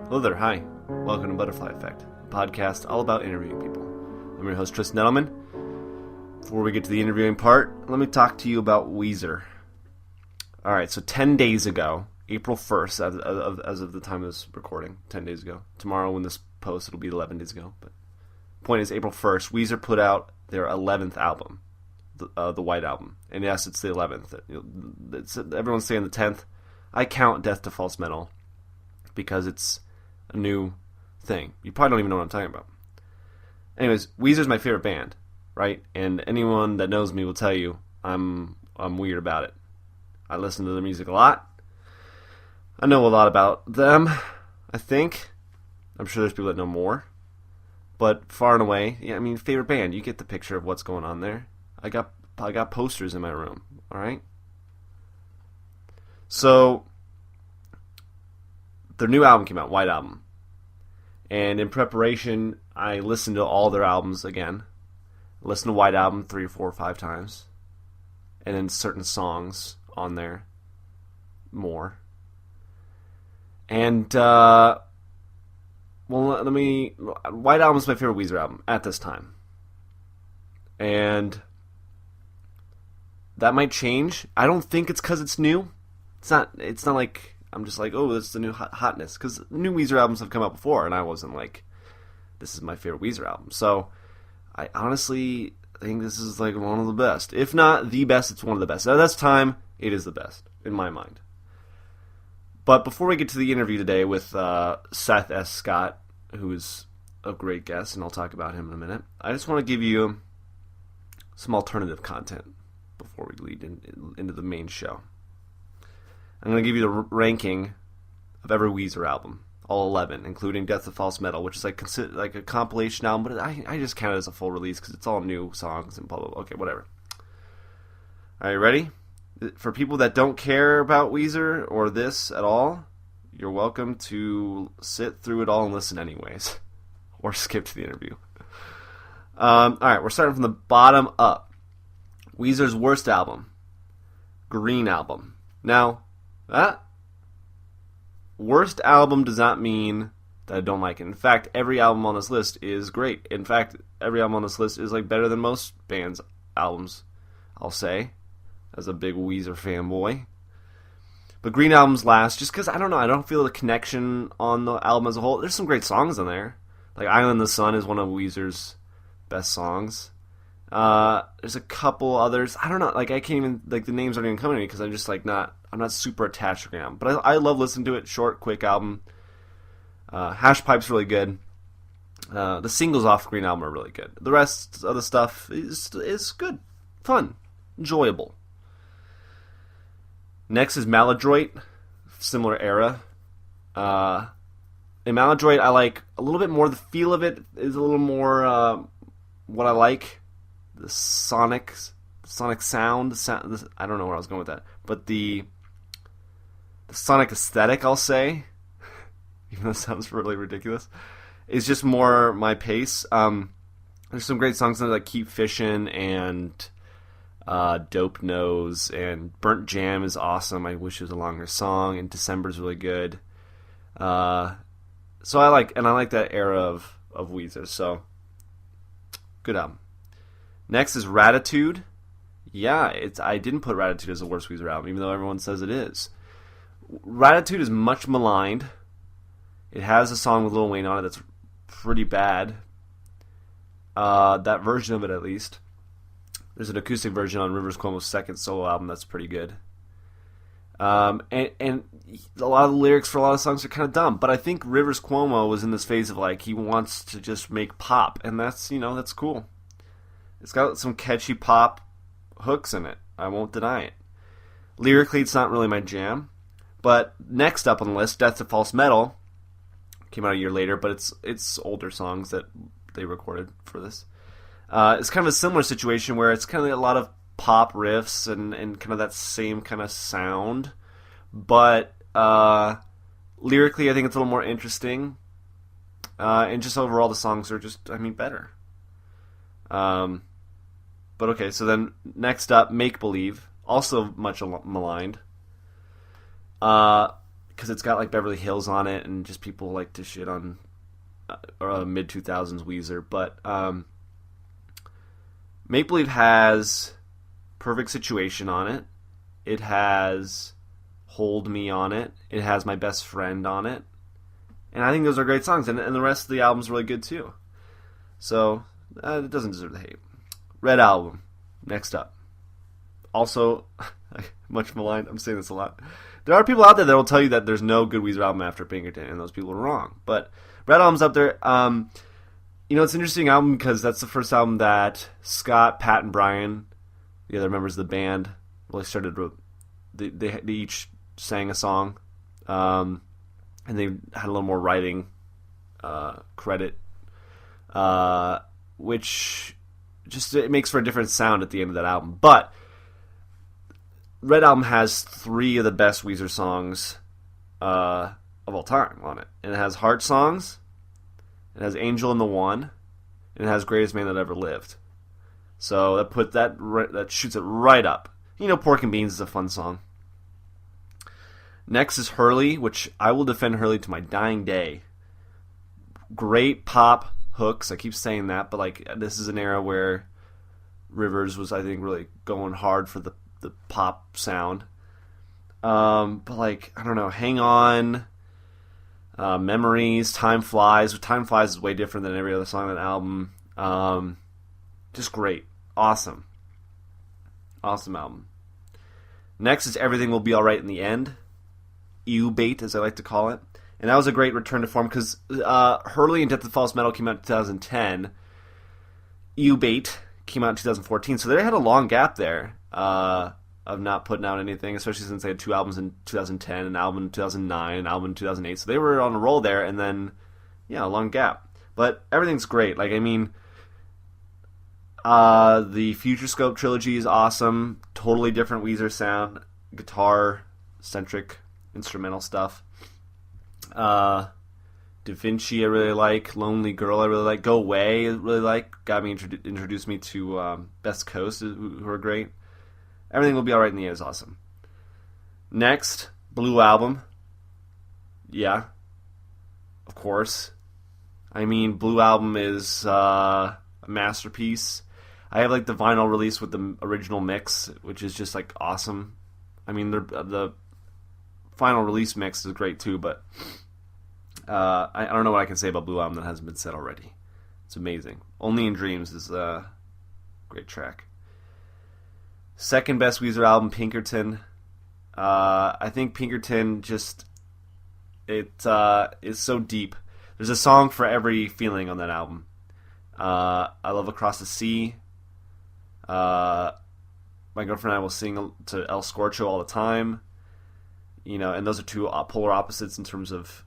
Hello there, hi. Welcome to Butterfly Effect, a podcast all about interviewing people. I'm your host, Tristan Ettleman. Before we get to the interviewing part, let me talk to you about Weezer. Alright, so 10 days ago, April 1st, as of the time of this recording, 10 days ago. Tomorrow when this posts, it'll be 11 days ago. But the point is, April 1st, Weezer put out their 11th album, the White Album. And yes, it's the 11th. Everyone's saying the 10th. I count Death to False Metal because it's a new thing. You probably don't even know what I'm talking about. Anyways, Weezer's my favorite band, right? And anyone that knows me will tell you I'm weird about it. I listen to their music a lot. I know a lot about them, I think. I'm sure there's people that know more. But far and away, yeah, I mean, favorite band. You get the picture of what's going on there. I got posters in my room, all right? So their new album came out, White Album. And in preparation, I listened to all their albums again. I listened to White Album 3, 4, 5 times. And then certain songs on there more. And, White Album is my favorite Weezer album at this time. And that might change. I don't think it's because it's new. It's not like I'm just like, oh, this is the new hotness. Because new Weezer albums have come out before, and I wasn't like, this is my favorite Weezer album. So I honestly think this is like one of the best. If not the best, it's one of the best. At this time, it is the best, in my mind. But before we get to the interview today with Seth S. Scott, who is a great guest, and I'll talk about him in a minute, I just want to give you some alternative content before we lead into the main show. I'm going to give you the ranking of every Weezer album, all 11, including Death to False Metal, which is like a compilation album, but I just count it as a full release because it's all new songs and blah, blah, blah. Okay, whatever. Are you ready? For people that don't care about Weezer or this at all, you're welcome to sit through it all and listen anyways. Or skip to the interview. Alright, we're starting from the bottom up. Weezer's worst album. Green Album. Now, that worst album does not mean that I don't like it. In fact, every album on this list is great. In fact, every album on this list is like better than most bands' albums, I'll say, as a big Weezer fanboy. But Green Album's last, just because, I don't know, I don't feel the connection on the album as a whole. There's some great songs on there. Like Island in the Sun is one of Weezer's best songs. There's a couple others. I don't know, like I can't even, like the names aren't even coming to me because I'm just like I'm not super attached to Green Album. But I love listening to it. Short, quick album. Hash Pipe's really good. The singles off Green Album are really good. The rest of the stuff is good. Fun. Enjoyable. Next is Maladroit. Similar era. In Maladroit, I like a little bit more. The feel of it is a little more what I like. The sonic sound. I don't know where I was going with that. But the sonic aesthetic, I'll say, even though it sounds really ridiculous, is just more my pace. There's some great songs in there like Keep Fishin' and Dope Nose, and Burnt Jam is awesome. I wish it was a longer song, and December's really good. So I like that era of Weezer, so good album. Next is Ratitude. Yeah, I didn't put Ratitude as the worst Weezer album, even though everyone says it is. Ratitude is much maligned. It has a song with Lil Wayne on it that's pretty bad. That version of it, at least. There's an acoustic version on Rivers Cuomo's second solo album that's pretty good. And a lot of the lyrics for a lot of songs are kind of dumb, but I think Rivers Cuomo was in this phase of like he wants to just make pop, and that's cool. It's got some catchy pop hooks in it. I won't deny it. Lyrically, it's not really my jam. But next up on the list, Death to False Metal came out a year later, but it's older songs that they recorded for this. It's kind of a similar situation where it's kind of a lot of pop riffs and kind of that same kind of sound, but lyrically I think it's a little more interesting, and just overall the songs are just, better. But okay, so then next up, Make Believe, also much maligned. because it's got like Beverly Hills on it, and just people like to shit on mid 2000s Weezer. But Make Believe has Perfect Situation on it. It has Hold Me on it. It has My Best Friend on it. And I think those are great songs. And the rest of the album's really good too. So it doesn't deserve the hate. Red Album, next up. Also, much maligned. I'm saying this a lot. There are people out there that will tell you that there's no good Weezer album after Pinkerton, and those people are wrong. But Red Album's up there. It's an interesting album because that's the first album that Scott, Pat, and Brian, the other members of the band, really started to. They each sang a song, and they had a little more writing credit, which just it makes for a different sound at the end of that album. But Red Album has 3 of the best Weezer songs of all time on it. And it has Heart Songs, it has Angel in the One, and it has Greatest Man That Ever Lived. So that shoots it right up. Pork and Beans is a fun song. Next is Hurley, which I will defend Hurley to my dying day. Great pop hooks. I keep saying that, but this is an era where Rivers was, I think, really going hard for the pop sound. But I don't know, Hang On, Memories, Time Flies. Time Flies is way different than every other song on that album. Just great. Awesome album. Next is Everything Will Be Alright in the End. Bait, as I like to call it. And that was a great return to form because Hurley and Death of False Metal came out in 2010. Bait came out in 2014. So they had a long gap there of not putting out anything, especially since they had 2 albums in 2010, an album in 2009, an album in 2008. So they were on a roll there, and then, a long gap. But everything's great. The Future Scope trilogy is awesome. Totally different Weezer sound. Guitar-centric instrumental stuff. Da Vinci I really like. Lonely Girl I really like. Go Away I really like. Introduced me to Best Coast, who are great. Everything Will Be Alright in the End is awesome. Next, Blue Album. Yeah. Of course. Blue Album is a masterpiece. I have the vinyl release with the original mix, which is just awesome. The final release mix is great too, but I don't know what I can say about Blue Album that hasn't been said already. It's amazing. Only in Dreams is a great track. Second best Weezer album, Pinkerton. I think Pinkerton is so deep. There's a song for every feeling on that album. I Love Across the Sea. My Girlfriend and I Will Sing to El Scorcho all the time. And those are 2 polar opposites in terms of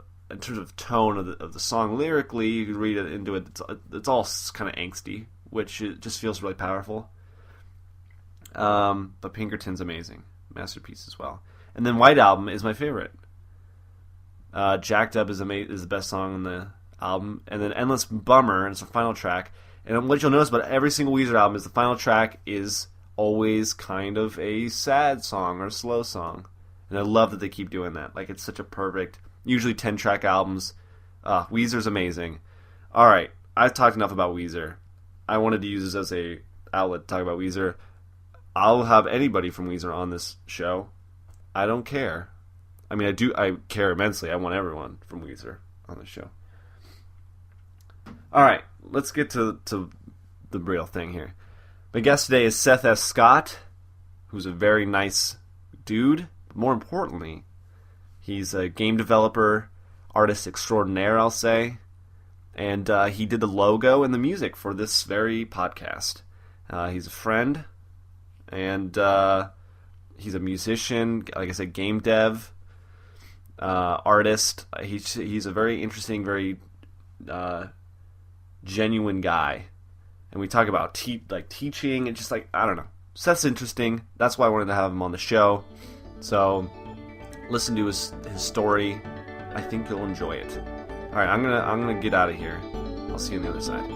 tone of the song. Lyrically, you can read it into it. It's all kind of angsty, which it just feels really powerful. But Pinkerton's amazing, masterpiece as well. And then White Album is my favorite. Jacked Up is the best song on the album, and then Endless Bummer, and it's the final track. And what you'll notice about every single Weezer album is the final track is always kind of a sad song or a slow song. And I love that they keep doing that. It's such a perfect, usually 10-track albums. Weezer's amazing. Alright, I've talked enough about Weezer. I wanted to use this as a outlet to talk about Weezer. I'll have anybody from Weezer on this show. I don't care. I care immensely. I want everyone from Weezer on the show. Alright, let's get to the real thing here. My guest today is Seth S. Scott, who's a very nice dude. But more importantly, he's a game developer, artist extraordinaire, I'll say. And he did the logo and the music for this very podcast. He's a friend, and he's a musician, like I said, game dev, artist. He's a very interesting, very genuine guy. And we talk about teaching and just I don't know. Seth's interesting. That's why I wanted to have him on the show. So listen to his story. I think you'll enjoy it. All right, I'm gonna get out of here. I'll see you on the other side.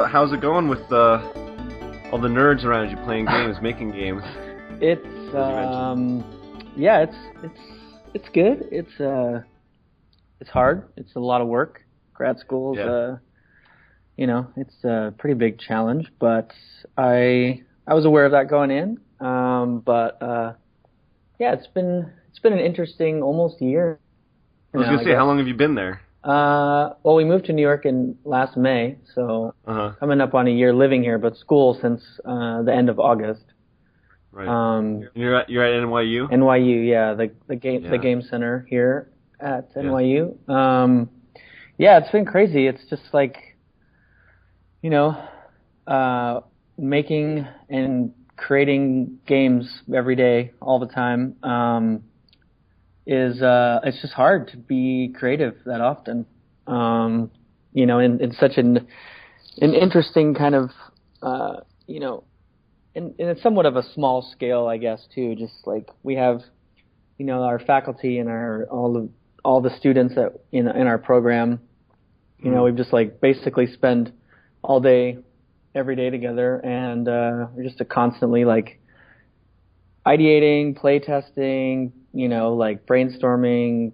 How's it going with all the nerds around you playing games, making games. It's yeah, it's good. It's hard. It's a lot of work. Grad school's it's a pretty big challenge, but I was aware of that going in. It's been an interesting almost year. I was gonna say, how long have you been there? Well, we moved to New York in last May, so coming up on a year living here, but school since the end of August. Right. You're at NYU? NYU, yeah, the game center here at NYU. It's been crazy. It's just like, making and creating games every day, all the time. It's just hard to be creative that often. In such an interesting kind of, in it's somewhat of a small scale, I guess, too. Just like we have, our faculty and all the students that in our program, we've just like basically spend all day, every day together, and we're just constantly like ideating, play testing, like brainstorming.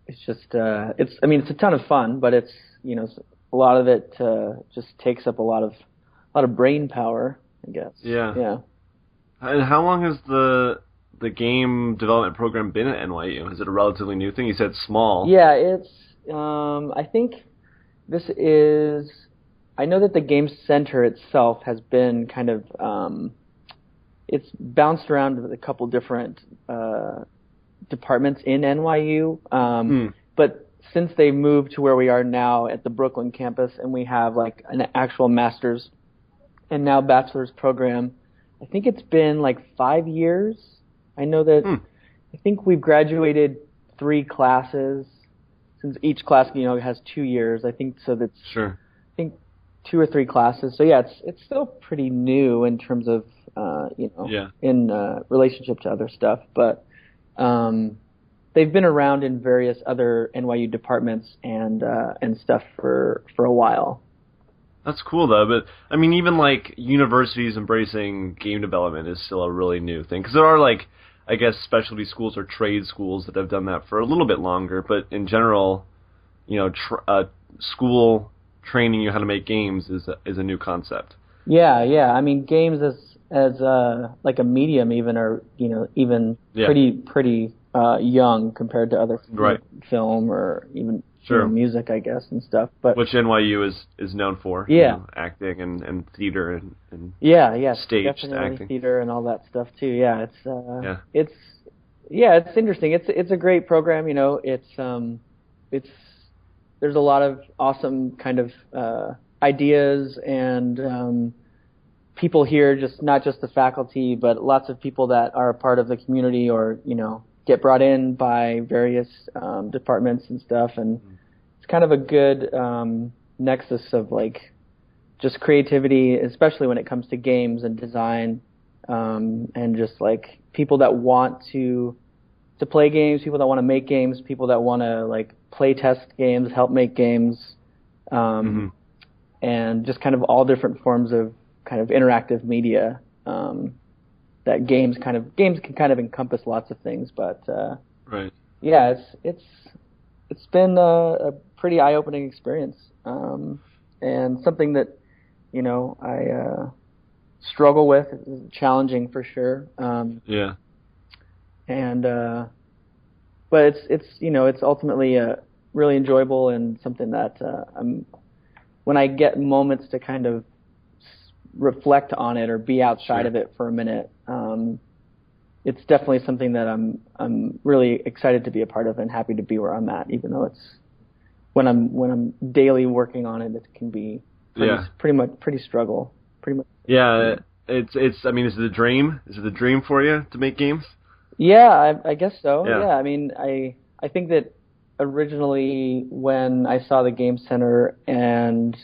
It's just it's a ton of fun, but it's a lot of it just takes up a lot of brain power, I guess. Yeah. And how long has the game development program been at NYU? Is it a relatively new thing? You said small. Yeah, it's I think this is. I know that the game center itself has been kind of it's bounced around with a couple different departments in NYU, but since they moved to where we are now at the Brooklyn campus, and we have like an actual master's and now bachelor's program, I think it's been like 5 years. I know that I think we've graduated 3 classes, since each class has 2 years. I think so. That's sure. I think 2 or 3 classes. So yeah, it's still pretty new in terms of in relationship to other stuff, but they've been around in various other NYU departments and stuff for a while. That's cool though, but I mean, even like universities embracing game development is still a really new thing, because there are like, I guess, specialty schools or trade schools that have done that for a little bit longer, but in general, school training you how to make games is a new concept. Yeah. I mean, games as like a medium even are pretty young compared to other film or even music, I guess, and stuff. But which NYU is known for. Acting and theater and staged definitely acting, theater and all that stuff too. Yeah, it's interesting. It's a great program. There's a lot of awesome kind of ideas and people here, not just the faculty, but lots of people that are a part of the community or get brought in by various departments and stuff, and it's kind of a good nexus of like just creativity, especially when it comes to games and design, and just like people that want to play games, people that want to make games, people that want to like play test games, help make games, and just kind of all different forms of kind of interactive media. That games can kind of encompass lots of things, but it's been a pretty eye-opening experience, and something that I struggle with. It's challenging for sure. But it's ultimately really enjoyable and something that when I get moments to kind of reflect on it or be outside of it for a minute, it's definitely something that I'm really excited to be a part of and happy to be where I'm at, even though it's when I'm daily working on it, it can be pretty struggle. Yeah, it's I mean, is it a dream? Is it a dream for you to make games? Yeah, I guess so. Yeah, I mean, I think that originally when I saw the Game Center, and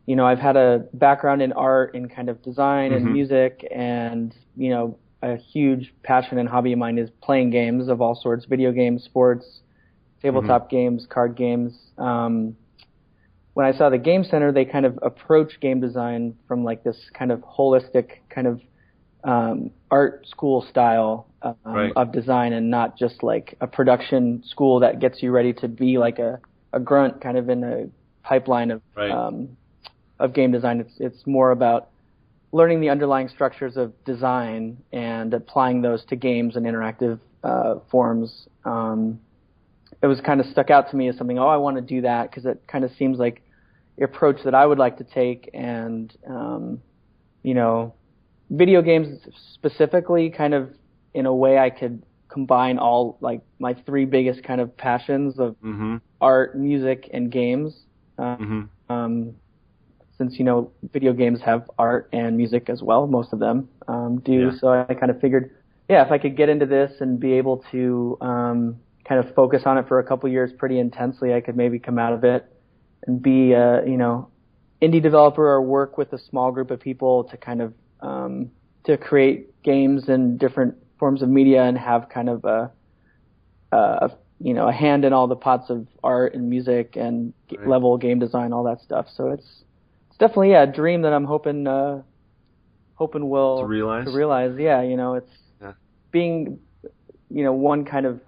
I've had a background in art and kind of design and music, and a huge passion and hobby of mine is playing games of all sorts: video games, sports, tabletop games, card games. when I saw the Game Center, they kind of approach game design from like this kind of holistic kind of art school style of design, and not just like a production school that gets you ready to be like a grunt kind of in a pipeline of game design. It's more about learning the underlying structures of design and applying those to games and interactive forms. It was kind of stuck out to me as something, I want to do that, because it kind of seems like the approach that I would like to take. And, video games specifically, kind of in a way I could combine all like my three biggest kind of passions of art, music, and games. Since, video games have art and music as well, most of them do. Yeah. So I kind of figured, if I could get into this and be able to kind of focus on it for a couple years pretty intensely, I could maybe come out of it and be a, indie developer, or work with a small group of people to kind of to create games and different forms of media, and have kind of a hand in all the pots of art and music and level game design, all that stuff. So it's definitely a dream that I'm hoping will to realize. It's being one kind of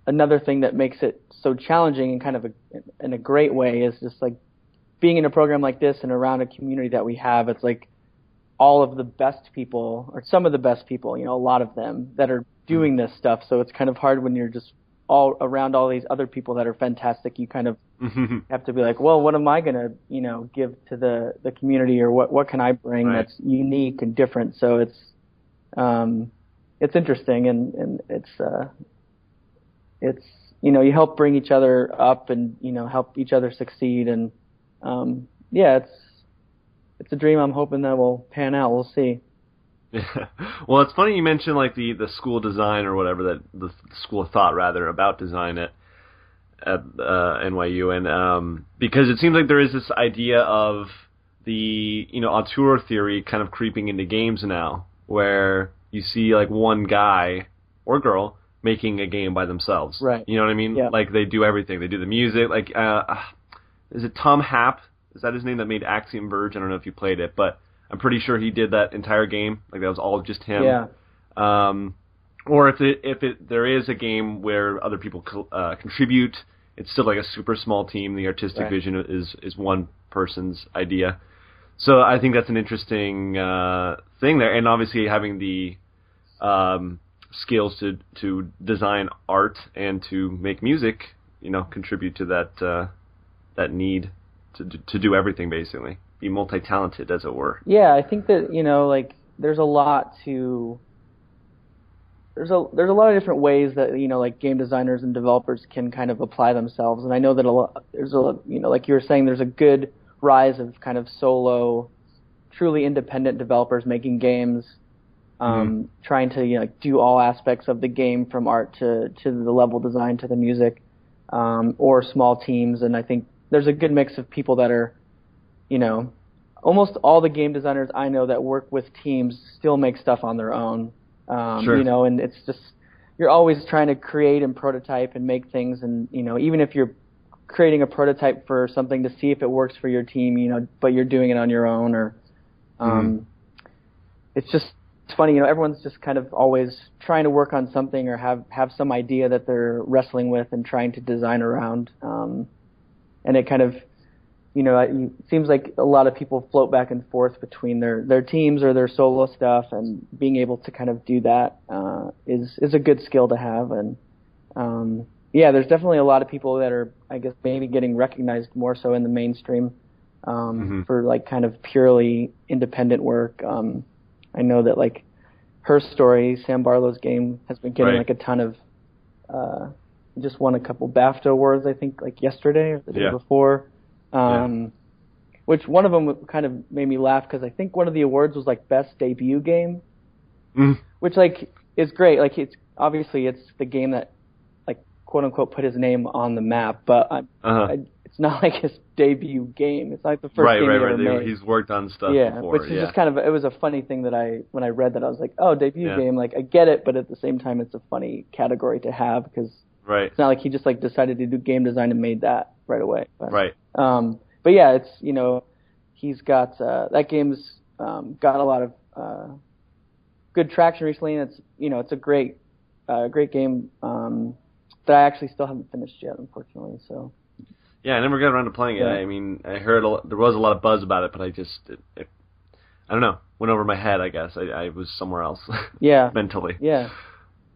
another thing that makes it so challenging and kind of in a great way is just like being in a program like this and around a community that we have. It's like all of the best people, or some of the best people, a lot of them that are doing this stuff. So it's kind of hard when you're just all around all these other people that are fantastic. You kind of have to be like, well, what am I going to, give to the community, or what can I bring that's unique and different? So it's interesting, and it's you help bring each other up, and help each other succeed, and it's a dream I'm hoping that will pan out. We'll see. Yeah. Well, it's funny you mentioned like the school design, or whatever, that the school of thought rather about design at NYU, and because it seems like there is this idea of the auteur theory kind of creeping into games now, where you see like one guy or girl making a game by themselves. Right. You know what I mean? Yeah. Like they do everything. They do the music. Like is it Tom Happ? Is that his name, that made Axiom Verge? I don't know if you played it, but I'm pretty sure he did that entire game. Like that was all just him. Yeah. Or if there is a game where other people contribute, it's still like a super small team. The artistic vision is one person's idea. So I think that's an interesting thing there, and obviously having the skills to design art and to make music, contribute to that need to do everything, basically. Be multi-talented, as it were. Yeah, I think that like there's a lot of different ways that like game designers and developers can kind of apply themselves, and I know that there's like you were saying, there's a good rise of kind of solo, truly independent developers making games, trying to do all aspects of the game, from art to the level design to the music, or small teams, and I think there's a good mix of people that are, almost all the game designers I know that work with teams still make stuff on their own. Sure. And it's just, you're always trying to create and prototype and make things, and even if you're creating a prototype for something to see if it works for your team, but you're doing it on your own, or it's funny, everyone's just kind of always trying to work on something, or have some idea that they're wrestling with and trying to design around. And it kind of, it seems like a lot of people float back and forth between their teams or their solo stuff, and being able to kind of do that is a good skill to have. And there's definitely a lot of people that are, I guess, maybe getting recognized more so in the mainstream for like kind of purely independent work. I know that like Her Story, Sam Barlow's game, has been getting like a ton of just won a couple BAFTA awards, I think, like yesterday or the day before. Which one of them kind of made me laugh, because I think one of the awards was like best debut game, which like is great. Like it's the game that like quote unquote put his name on the map, but it's not like his debut game. It's like the first game he ever made. He's worked on stuff before. Which is just kind of, it was a funny thing that when I read that, I was like, oh, debut game, like I get it, but at the same time it's a funny category to have, because it's not like he just like decided to do game design and made that. right away. Right. But yeah, it's he's got that game's got a lot of good traction recently, and it's a great game that I actually still haven't finished yet, unfortunately. So. Yeah, I never got around to playing it. Yeah. I mean, I heard there was a lot of buzz about it, but I just I don't know, went over my head. I guess I was somewhere else. Yeah. Mentally. Yeah.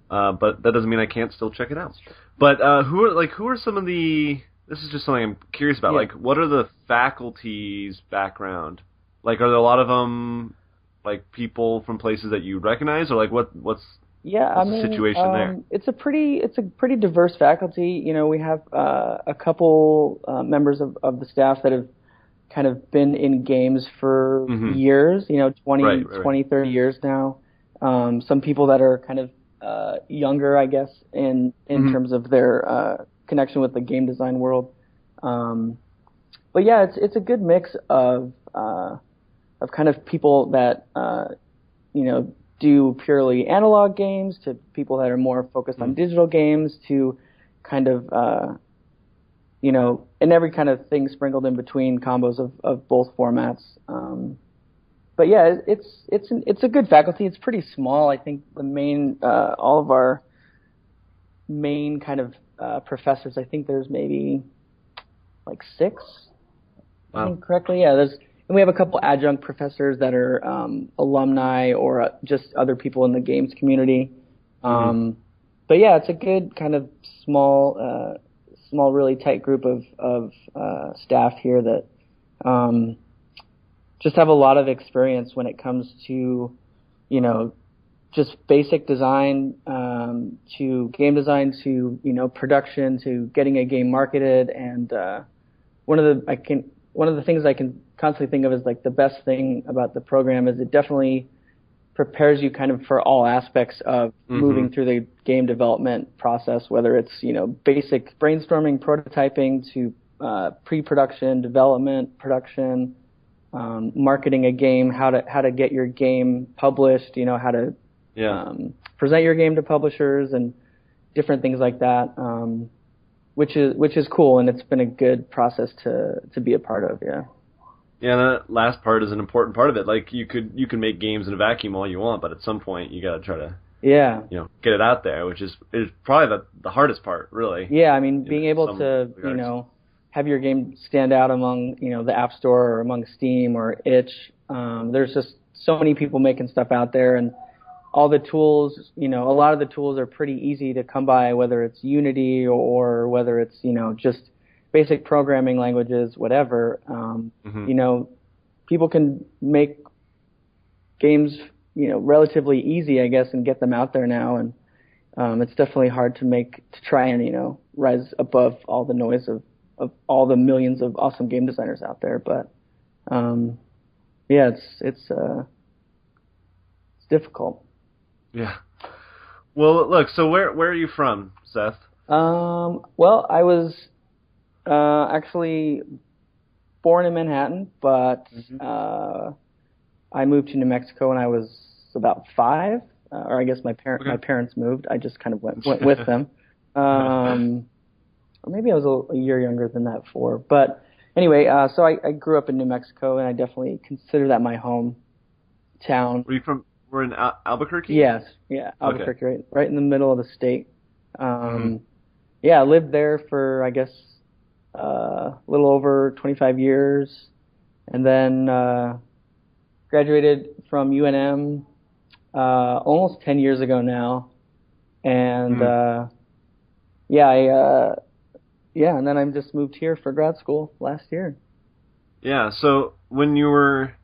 But that doesn't mean I can't still check it out. But who are some of the? This is just something I'm curious about. Yeah. Like, what are the faculty's background? Like, are there a lot of them, like people from places that you recognize, or like what's the situation there? It's a pretty diverse faculty. We have a couple members of the staff that have kind of been in games for years. 20, 30 years now. Some people that are kind of younger, I guess, in terms of their connection with the game design world. But yeah, it's a good mix of kind of people that do purely analog games to people that are more focused on digital games to kind of and every kind of thing sprinkled in between, combos of both formats. But yeah, it's a good faculty. It's pretty small. I think the main all of our main kind of professors, I think there's maybe like 6. Wow. I think correctly. Yeah, and we have a couple adjunct professors that are alumni or just other people in the games community. But yeah, it's a good kind of small, really tight group of staff here that just have a lot of experience when it comes to, just basic design to game design to production to getting a game marketed. And one of the things I can constantly think of as like the best thing about the program is it definitely prepares you kind of for all aspects of moving through the game development process, whether it's basic brainstorming, prototyping to pre-production, development, production, marketing a game, how to get your game published, how to present your game to publishers and different things like that, which is cool, and it's been a good process to be a part of. Yeah. Yeah, that last part is an important part of it. Like you can make games in a vacuum all you want, but at some point you got to try to get it out there, which is probably the hardest part, really. Yeah, I mean, being able to have your game stand out among the App Store or among Steam or itch. There's just so many people making stuff out there, and all the tools. A lot of the tools are pretty easy to come by, whether it's Unity or whether it's just basic programming languages, whatever. People can make games, relatively easy, I guess, and get them out there now. And it's definitely hard to try and, rise above all the noise of all the millions of awesome game designers out there. But, yeah, it's difficult. Yeah. Well, look, so where are you from, Seth? Well, I was actually born in Manhattan, but I moved to New Mexico when I was about 5, or I guess my parents moved. I just kind of went with them. Or maybe I was a year younger than that, 4. But anyway, so I grew up in New Mexico, and I definitely consider that my home town. Were you from? We're in Albuquerque? Yes, yeah, Albuquerque, okay. right in the middle of the state. Yeah, I lived there for, I guess, a little over 25 years, and then graduated from UNM almost 10 years ago now, and and then I just moved here for grad school last year. Yeah. So when you were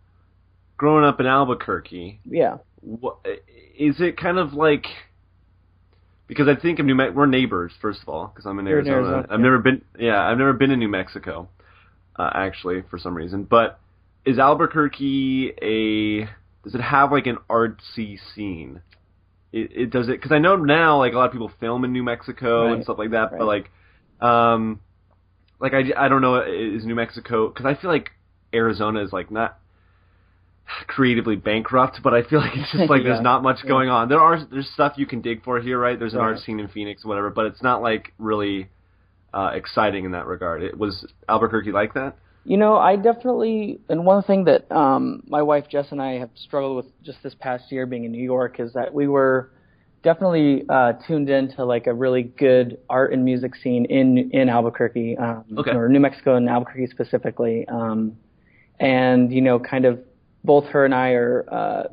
growing up in Albuquerque, is it kind of like? Because I think of we're neighbors, first of all, because I'm in Arizona. I've never been in New Mexico, actually, for some reason. But is Albuquerque does it have like an artsy scene? It does it? Because I know now, like a lot of people film in New Mexico and stuff like that. But I don't know, is New Mexico? Because I feel like Arizona is like not creatively bankrupt, but I feel like it's just like there's not much going on. There's stuff you can dig for here, right? There's an art scene in Phoenix, whatever, but it's not like really exciting in that regard. Was Albuquerque like that? I definitely, and one thing that my wife Jess and I have struggled with just this past year being in New York is that we were definitely tuned into like a really good art and music scene in Albuquerque, or New Mexico and Albuquerque specifically. And kind of both her and I are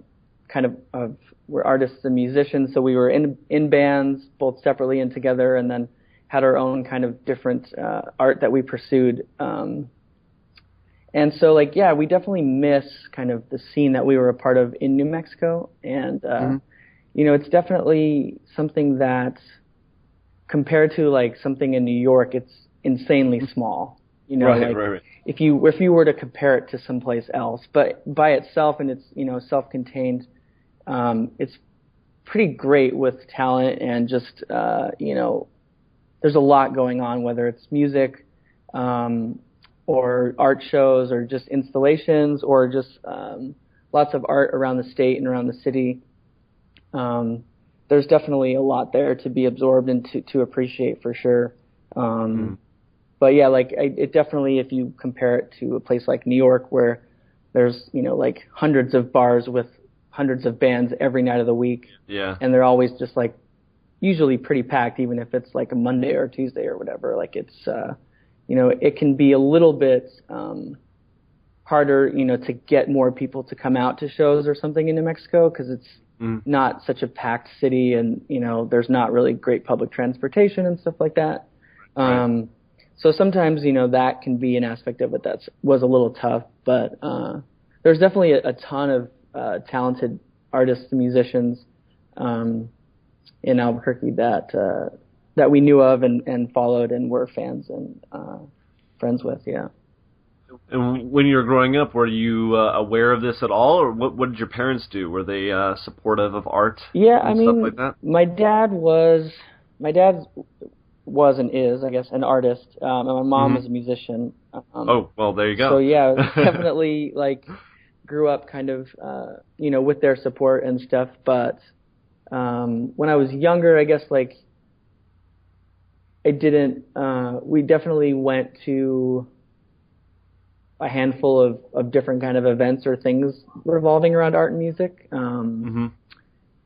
we're artists and musicians, so we were in bands both separately and together, and then had our own kind of different art that we pursued. And so we definitely miss kind of the scene that we were a part of in New Mexico, and it's definitely something that, compared to like something in New York, it's insanely small. Right. If you were to compare it to someplace else, but by itself, and it's self-contained, it's pretty great with talent and just there's a lot going on, whether it's music, or art shows, or just installations, or just lots of art around the state and around the city. There's definitely a lot there to be absorbed and to appreciate for sure. But yeah, it definitely, if you compare it to a place like New York, where there's hundreds of bars with hundreds of bands every night of the week, and they're always just usually pretty packed, even if it's like a Monday or Tuesday or whatever. It's it can be a little bit harder, to get more people to come out to shows or something in New Mexico, because it's not such a packed city, and there's not really great public transportation and stuff like that. So sometimes that can be an aspect of it that was a little tough, but there's definitely a ton of talented artists and musicians in Albuquerque that we knew of and followed and were fans and friends with. Yeah. And when you were growing up, were you aware of this at all, or what did your parents do? Were they supportive of art? Yeah, and stuff like that? My dad was and is, I guess, an artist, and my mom is a musician. Oh, well, there you go. So yeah, definitely grew up kind of with their support and stuff. But when I was younger, I guess I didn't. We definitely went to a handful of different kind of events or things revolving around art and music.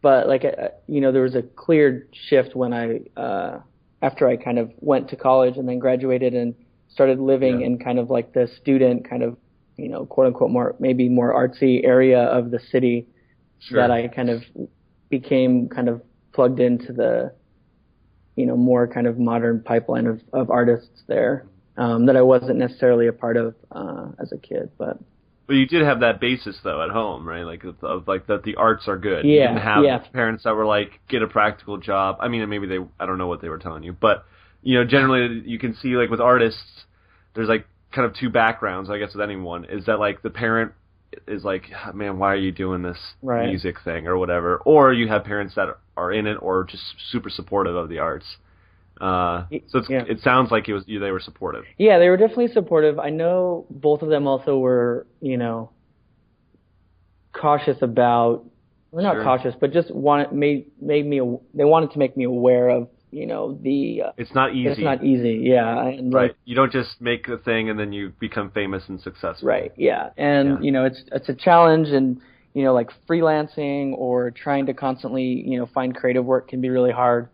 But there was a clear shift when after I kind of went to college and then graduated and started living in kind of the student kind of, quote unquote, maybe more artsy area of the city, that I kind of became kind of plugged into the, more kind of modern pipeline of artists there, that I wasn't necessarily a part of as a kid. But you did have that basis though at home, right? That the arts are good. Yeah, you didn't have parents that were get a practical job. I mean, maybe I don't know what they were telling you, but generally you can see with artists, there's kind of two backgrounds, I guess, with anyone, is that the parent is man, why are you doing this music thing or whatever, or you have parents that are in it or just super supportive of the arts. It sounds like they were supportive. Yeah, they were definitely supportive. I know both of them also were, cautious about, well, not cautious, but just they wanted to make me aware of, it's not easy. It's not easy, yeah. And right. You don't just make the thing and then you become famous and successful. Right, yeah. And, it's a challenge, and, freelancing or trying to constantly, find creative work can be really hard.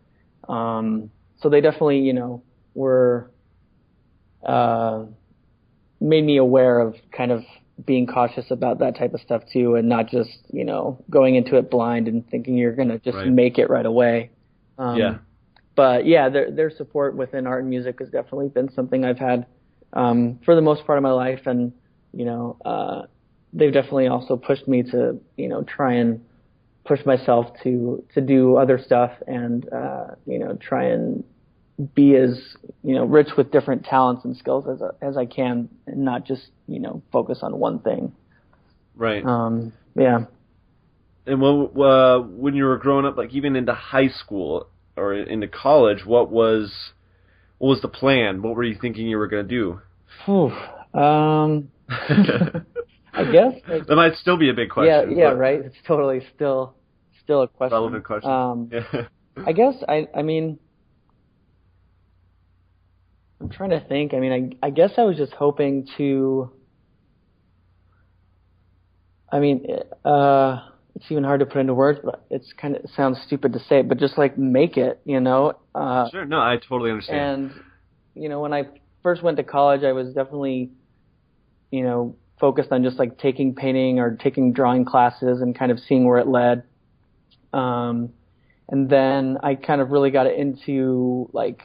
So they definitely, were made me aware of kind of being cautious about that type of stuff too, and not just, going into it blind and thinking you're going to just make it right away. But yeah, their support within art and music has definitely been something I've had for the most part of my life, and they've definitely also pushed me to try and push myself to do other stuff, and try and be as rich with different talents and skills as I can, and not just focus on one thing. Right. Yeah. And when you were growing up, even into high school or into college, what was the plan? What were you thinking you were going to do? I guess that might still be a big question. Yeah, right. It's totally still a question. Relevant question. I guess I mean, I'm trying to think. I mean, I guess I was just hoping to. I mean, it's even hard to put into words, but it sounds stupid to say it, but just like make it, you know. Sure, no, I totally understand. And when I first went to college, I was definitely, focused on just like taking painting or taking drawing classes and kind of seeing where it led. And then I kind of really got into like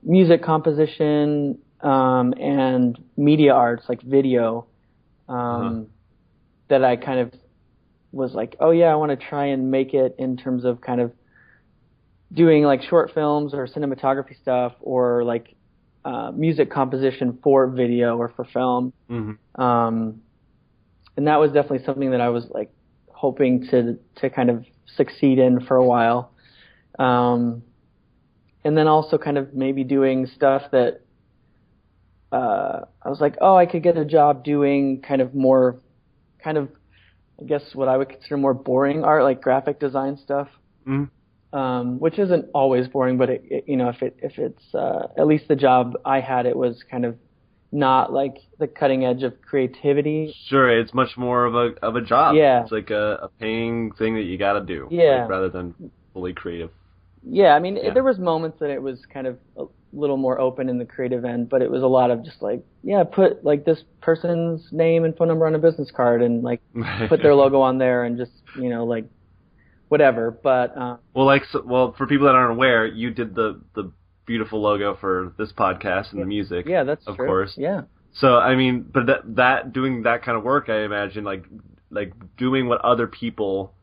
music composition and media arts, like video, that I kind of was like, oh yeah, I want to try and make it in terms of kind of doing like short films or cinematography stuff or like music composition for video or for film. And that was definitely something that I was like hoping to kind of succeed in for a while. And then also kind of maybe doing stuff that I was like, oh, I could get a job doing kind of more, I guess what I would consider more boring art, like graphic design stuff. Which isn't always boring, but if it's at least the job I had, it was kind of not like the cutting edge of creativity. Sure, it's much more of a job. Yeah, it's like a paying thing that you got to do. Yeah, like, rather than fully creative. Yeah, I mean, there was moments that it was kind of a little more open in the creative end, but it was a lot of just like, put like this person's name and phone number on a business card and like put their logo on there and just like. Whatever, but well, for people that aren't aware, you did the beautiful logo for this podcast and the music. Yeah, that's of true. course. Yeah. So I mean, but that doing that kind of work, I imagine, like doing what other people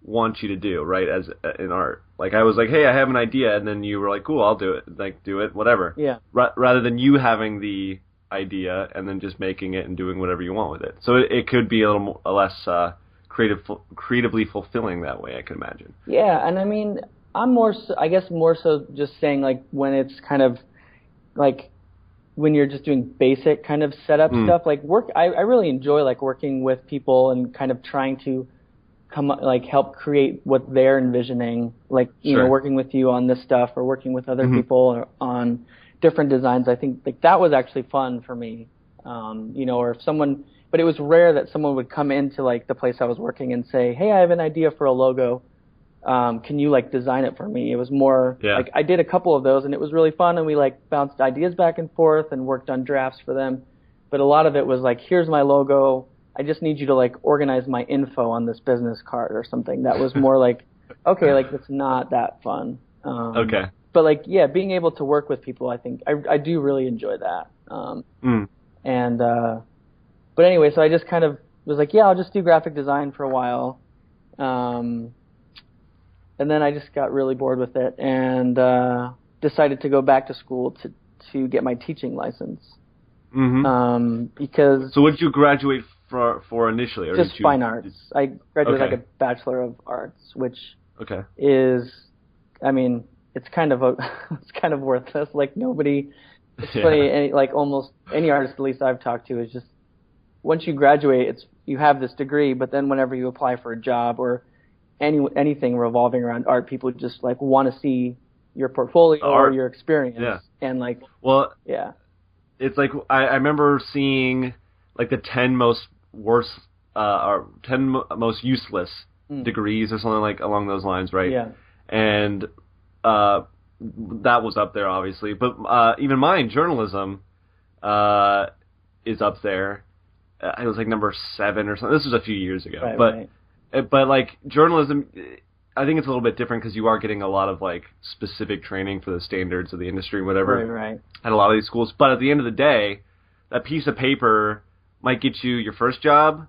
want you to do, right? As in art, like I was like, hey, I have an idea, and then you were like, cool, I'll do it. Like do it, whatever. Yeah. Rather than you having the idea and then just making it and doing whatever you want with it. So it could be a little less. Creatively fulfilling that way, I can imagine. Yeah, and I mean, I'm more so just saying like when it's kind of like when you're just doing basic kind of setup stuff, like I really enjoy like working with people and kind of trying to help create what they're envisioning, like working with you on this stuff or working with other people on different designs. I think like that was actually fun for me, or if someone. But it was rare that someone would come into like the place I was working and say, "Hey, I have an idea for a logo. Can you like design it for me?" It was more like I did a couple of those and it was really fun and we like bounced ideas back and forth and worked on drafts for them. But a lot of it was like, "Here's my logo. I just need you to like organize my info on this business card or something." That was more like, okay, like it's not that fun. Okay. But like, being able to work with people, I think I do really enjoy that. But anyway, so I just kind of was like, I'll just do graphic design for a while. And then I just got really bored with it and decided to go back to school to get my teaching license. Because So what did you graduate for initially? Or just fine arts. I graduated like a Bachelor of Arts, which is, I mean, it's kind of worthless. Like nobody, it's funny, almost any artist, at least I've talked to, is just, once you graduate, you have this degree, but then whenever you apply for a job or anything revolving around art, people just like want to see your portfolio or your experience. Yeah. And like, it's like I remember seeing like the 10 most worst or 10 most useless degrees or something like along those lines, right? Yeah. And that was up there, obviously, but even mine, journalism, is up there. It was like number 7 or something. This was a few years ago, but like journalism, I think it's a little bit different because you are getting a lot of like specific training for the standards of the industry, whatever. Right. At a lot of these schools, but at the end of the day, that piece of paper might get you your first job.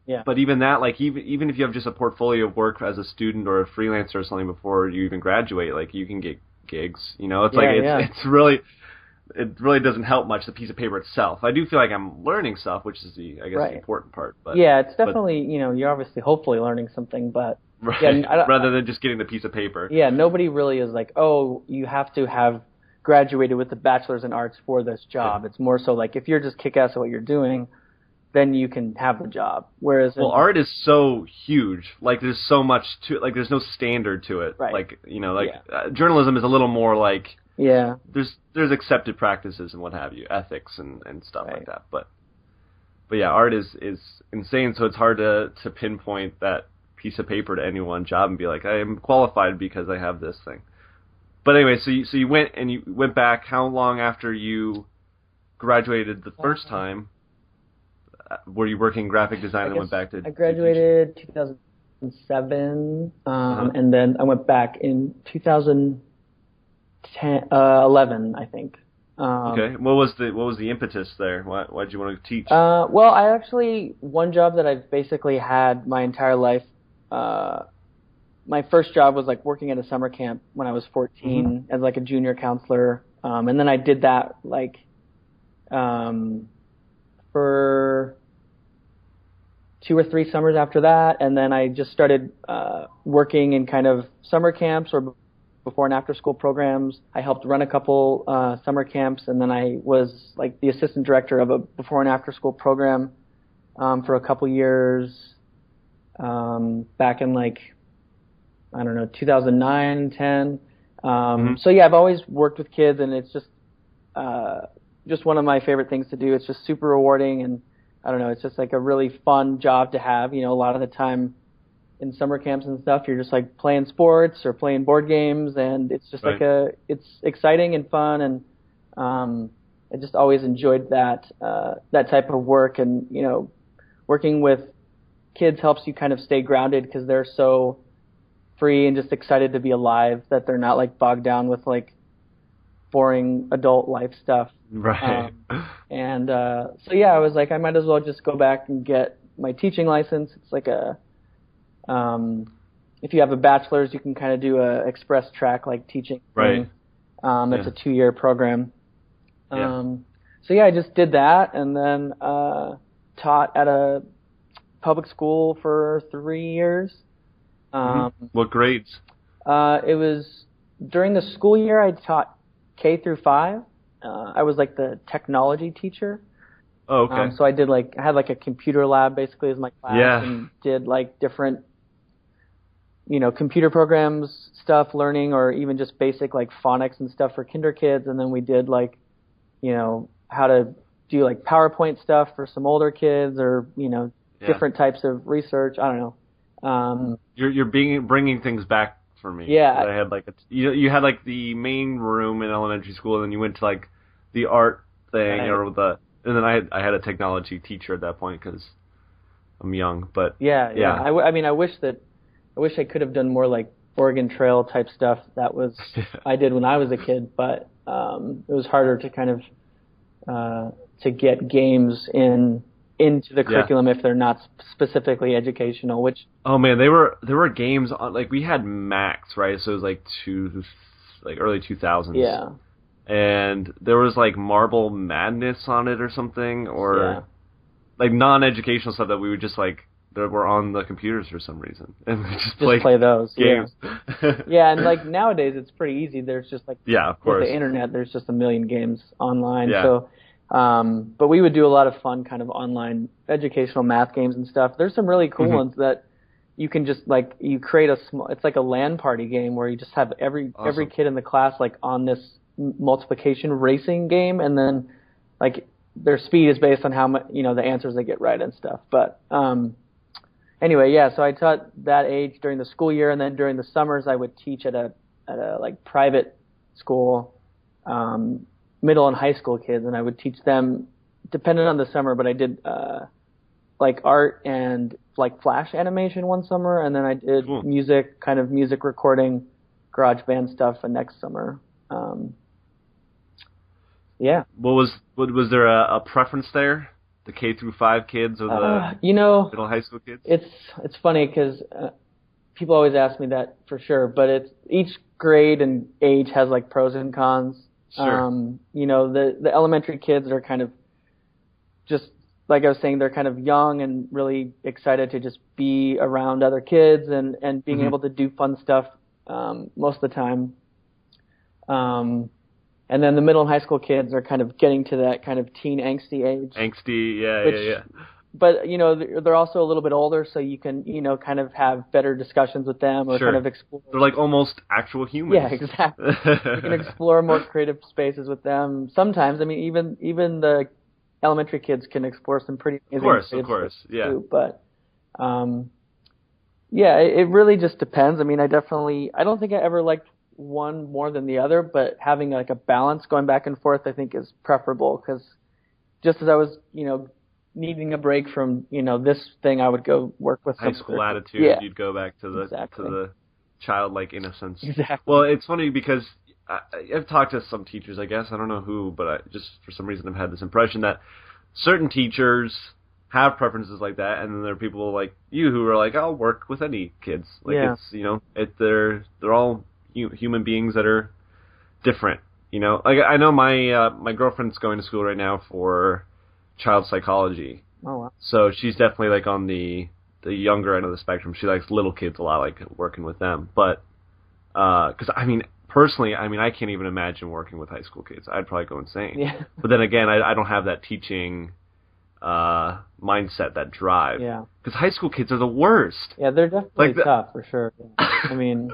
Yeah. But even that, like even if you have just a portfolio of work as a student or a freelancer or something before you even graduate, like you can get gigs. It's it's really. It really doesn't help much, the piece of paper itself. I do feel like I'm learning stuff, which is the important part. But it's definitely, you're obviously hopefully learning something, but rather than just getting the piece of paper. Yeah, nobody really is like, oh, you have to have graduated with a bachelor's in arts for this job. It's more so like if you're just kick-ass at what you're doing, then you can have the job. Whereas art is so huge. Like there's so much to it. Like there's no standard to it. Right. Like journalism is a little more like Yeah. there's accepted practices and what have you, ethics and stuff Right. like that. But yeah, art is insane. So it's hard to pinpoint that piece of paper to any one job and be like, I am qualified because I have this thing. But anyway, so you went back. How long after you graduated the first time were you working graphic design and went back to? I graduated 2007, and then I went back in 2011, I think. Okay. What was the impetus there? Why'd you want to teach? Well, I actually, one job that I've basically had my entire life, my first job was like working at a summer camp when I was 14 as like a junior counselor. And then I did that like, for 2 or 3 summers after that. And then I just started, working in kind of summer camps or before and after school programs. I helped run a couple, summer camps. And then I was like the assistant director of a before and after school program, for a couple years, back in like, I don't know, 2009, 10. So yeah, I've always worked with kids, and it's just one of my favorite things to do. It's just super rewarding, and I don't know, it's just like a really fun job to have. You know, a lot of the time in summer camps and stuff, you're just like playing sports or playing board games, and it's just it's exciting and fun, and I just always enjoyed that type of work. And you know, working with kids helps you kind of stay grounded because they're so free and just excited to be alive, that they're not like bogged down with like boring adult life stuff. Right. So yeah, I was like, I might as well just go back and get my teaching license. It's like a, if you have a bachelor's, you can kind of do a express track like teaching thing. It's a 2-year program. So yeah, I just did that, and then taught at a public school for 3 years. What grades? It was during the school year. I taught K through 5. I was like the technology teacher. Oh, okay. So I had like a computer lab basically as my class, and did like different, you know, computer programs stuff, learning, or even just basic like phonics and stuff for kinder kids. And then we did like, you know, how to do like PowerPoint stuff for some older kids, or, you know, different types of research. I don't know. You're bringing things back for me. Yeah. I had like you had like the main room in elementary school, and then you went to like the art thing, and then I had a technology teacher at that point because I'm young. But I mean, I wish I could have done more like Oregon Trail type stuff. That was I did when I was a kid, but it was harder to kind of to get games into the curriculum if they're not specifically educational. Which there were games on, like we had Max, right? So it was like early 2000s. Yeah. And there was like Marble Madness on it or something, or like non-educational stuff that we would just like that were on the computers for some reason, and we just play those games. Yeah, and like nowadays it's pretty easy. There's just like of course, with the internet, there's just a million games online. Yeah. So. But we would do a lot of fun kind of online educational math games and stuff. There's some really cool ones that you can just like, you create it's like a LAN party game where you just have every kid in the class like on this multiplication racing game, and then like their speed is based on how much, you know, the answers they get right and stuff. But anyway, so I taught that age during the school year, and then during the summers I would teach at a like private school, middle and high school kids, and I would teach them depending on the summer, but I did like art and like flash animation one summer, and then I did music recording, garage band stuff the next summer. Was there a preference there? The K through 5 kids or the middle high school kids? It's funny because people always ask me that for sure, but it's each grade and age has like pros and cons. Sure. You know, the elementary kids are kind of just, like I was saying, they're kind of young and really excited to just be around other kids and being able to do fun stuff most of the time. And then the middle and high school kids are kind of getting to that kind of teen angsty age. Angsty, but they're also a little bit older, so you can kind of have better discussions with them or kind Sure. of explore. They're like almost actual humans. Yeah, exactly. You can explore more creative spaces with them. Sometimes, I mean, even the elementary kids can explore some pretty amazing Of course, spaces yeah. too. But yeah, it really just depends. I mean, I don't think I ever liked one more than the other, but having like a balance going back and forth, I think is preferable because just as I was, needing a break from, this thing, I would go work with High some school other attitude, Yeah, you'd go back to the exactly. to the childlike innocence. Exactly. Well, it's funny because I've talked to some teachers, I guess, I don't know who, but I just for some reason I've had this impression that certain teachers have preferences like that, and then there are people like you who are like, I'll work with any kids. Like Yeah. it's they're all human beings that are different. Like I know my girlfriend's going to school right now for child psychology. Oh, wow. So she's definitely like on the younger end of the spectrum. She likes little kids a lot, like working with them. But because I mean, personally, I can't even imagine working with high school kids. I'd probably go insane. Yeah. But then again, I don't have that teaching mindset, that drive. Yeah. Because high school kids are the worst. Yeah, they're definitely tough for sure. Yeah. I mean,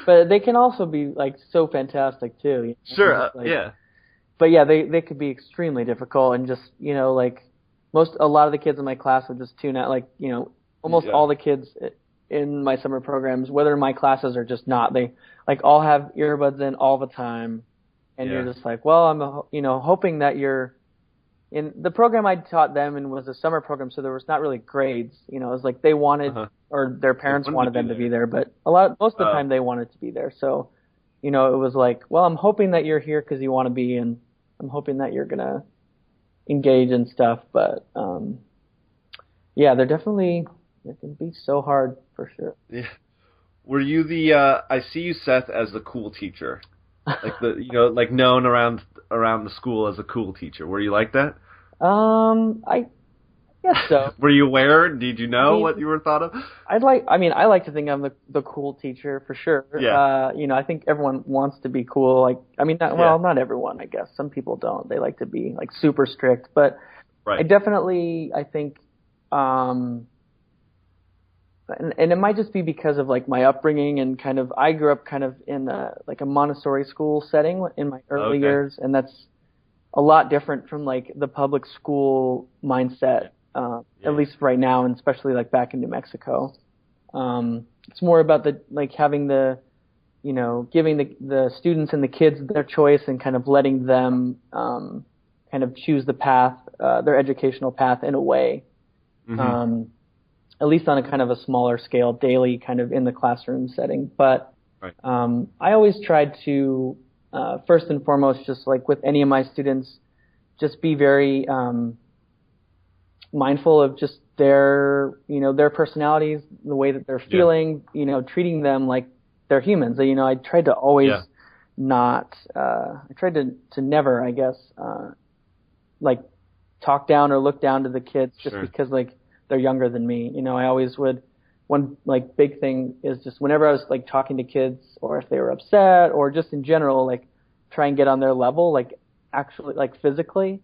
but they can also be like so fantastic too. Sure. Like, yeah. But yeah, they could be extremely difficult and just like a lot of the kids in my class would just tune out. Like almost all the kids in my summer programs, whether my classes or just not, they like all have earbuds in all the time, and you're just like, well, I'm hoping that you're in the program I taught them and was a summer program, so there was not really grades. It was like they wanted or their parents wanted them to be there, but most of the time they wanted to be there. So, it was like, well, I'm hoping that you're here because you want to be, and I'm hoping that you're gonna engage in stuff. But yeah, they can be so hard for sure. Yeah. Were you I see you, Seth, as the cool teacher, like like known around the school as a cool teacher. Were you like that? I guess so. Were you aware? Did you know what you were thought of? I like to think I'm the cool teacher for sure. Yeah. I think everyone wants to be cool. Like, I mean, not everyone, I guess. Some people don't. They like to be like super strict, but right. I think, and it might just be because of like my upbringing and kind of, I grew up kind of in like a Montessori school setting in my early years, and that's a lot different from like the public school mindset, at least right now, and especially like back in New Mexico. It's more about having giving the students and the kids their choice and kind of letting them kind of choose the path, their educational path in a way. Mm-hmm. At least on a kind of a smaller scale, daily kind of in the classroom setting. But I always tried to, first and foremost, just like with any of my students, just be very mindful of just their personalities, the way that they're feeling, treating them like they're humans. I tried to always I tried to never, I guess, like talk down or look down to the kids just because like they're younger than me. I always would. One like big thing is just whenever I was like talking to kids, or if they were upset, or just in general, like try and get on their level, like actually like physically,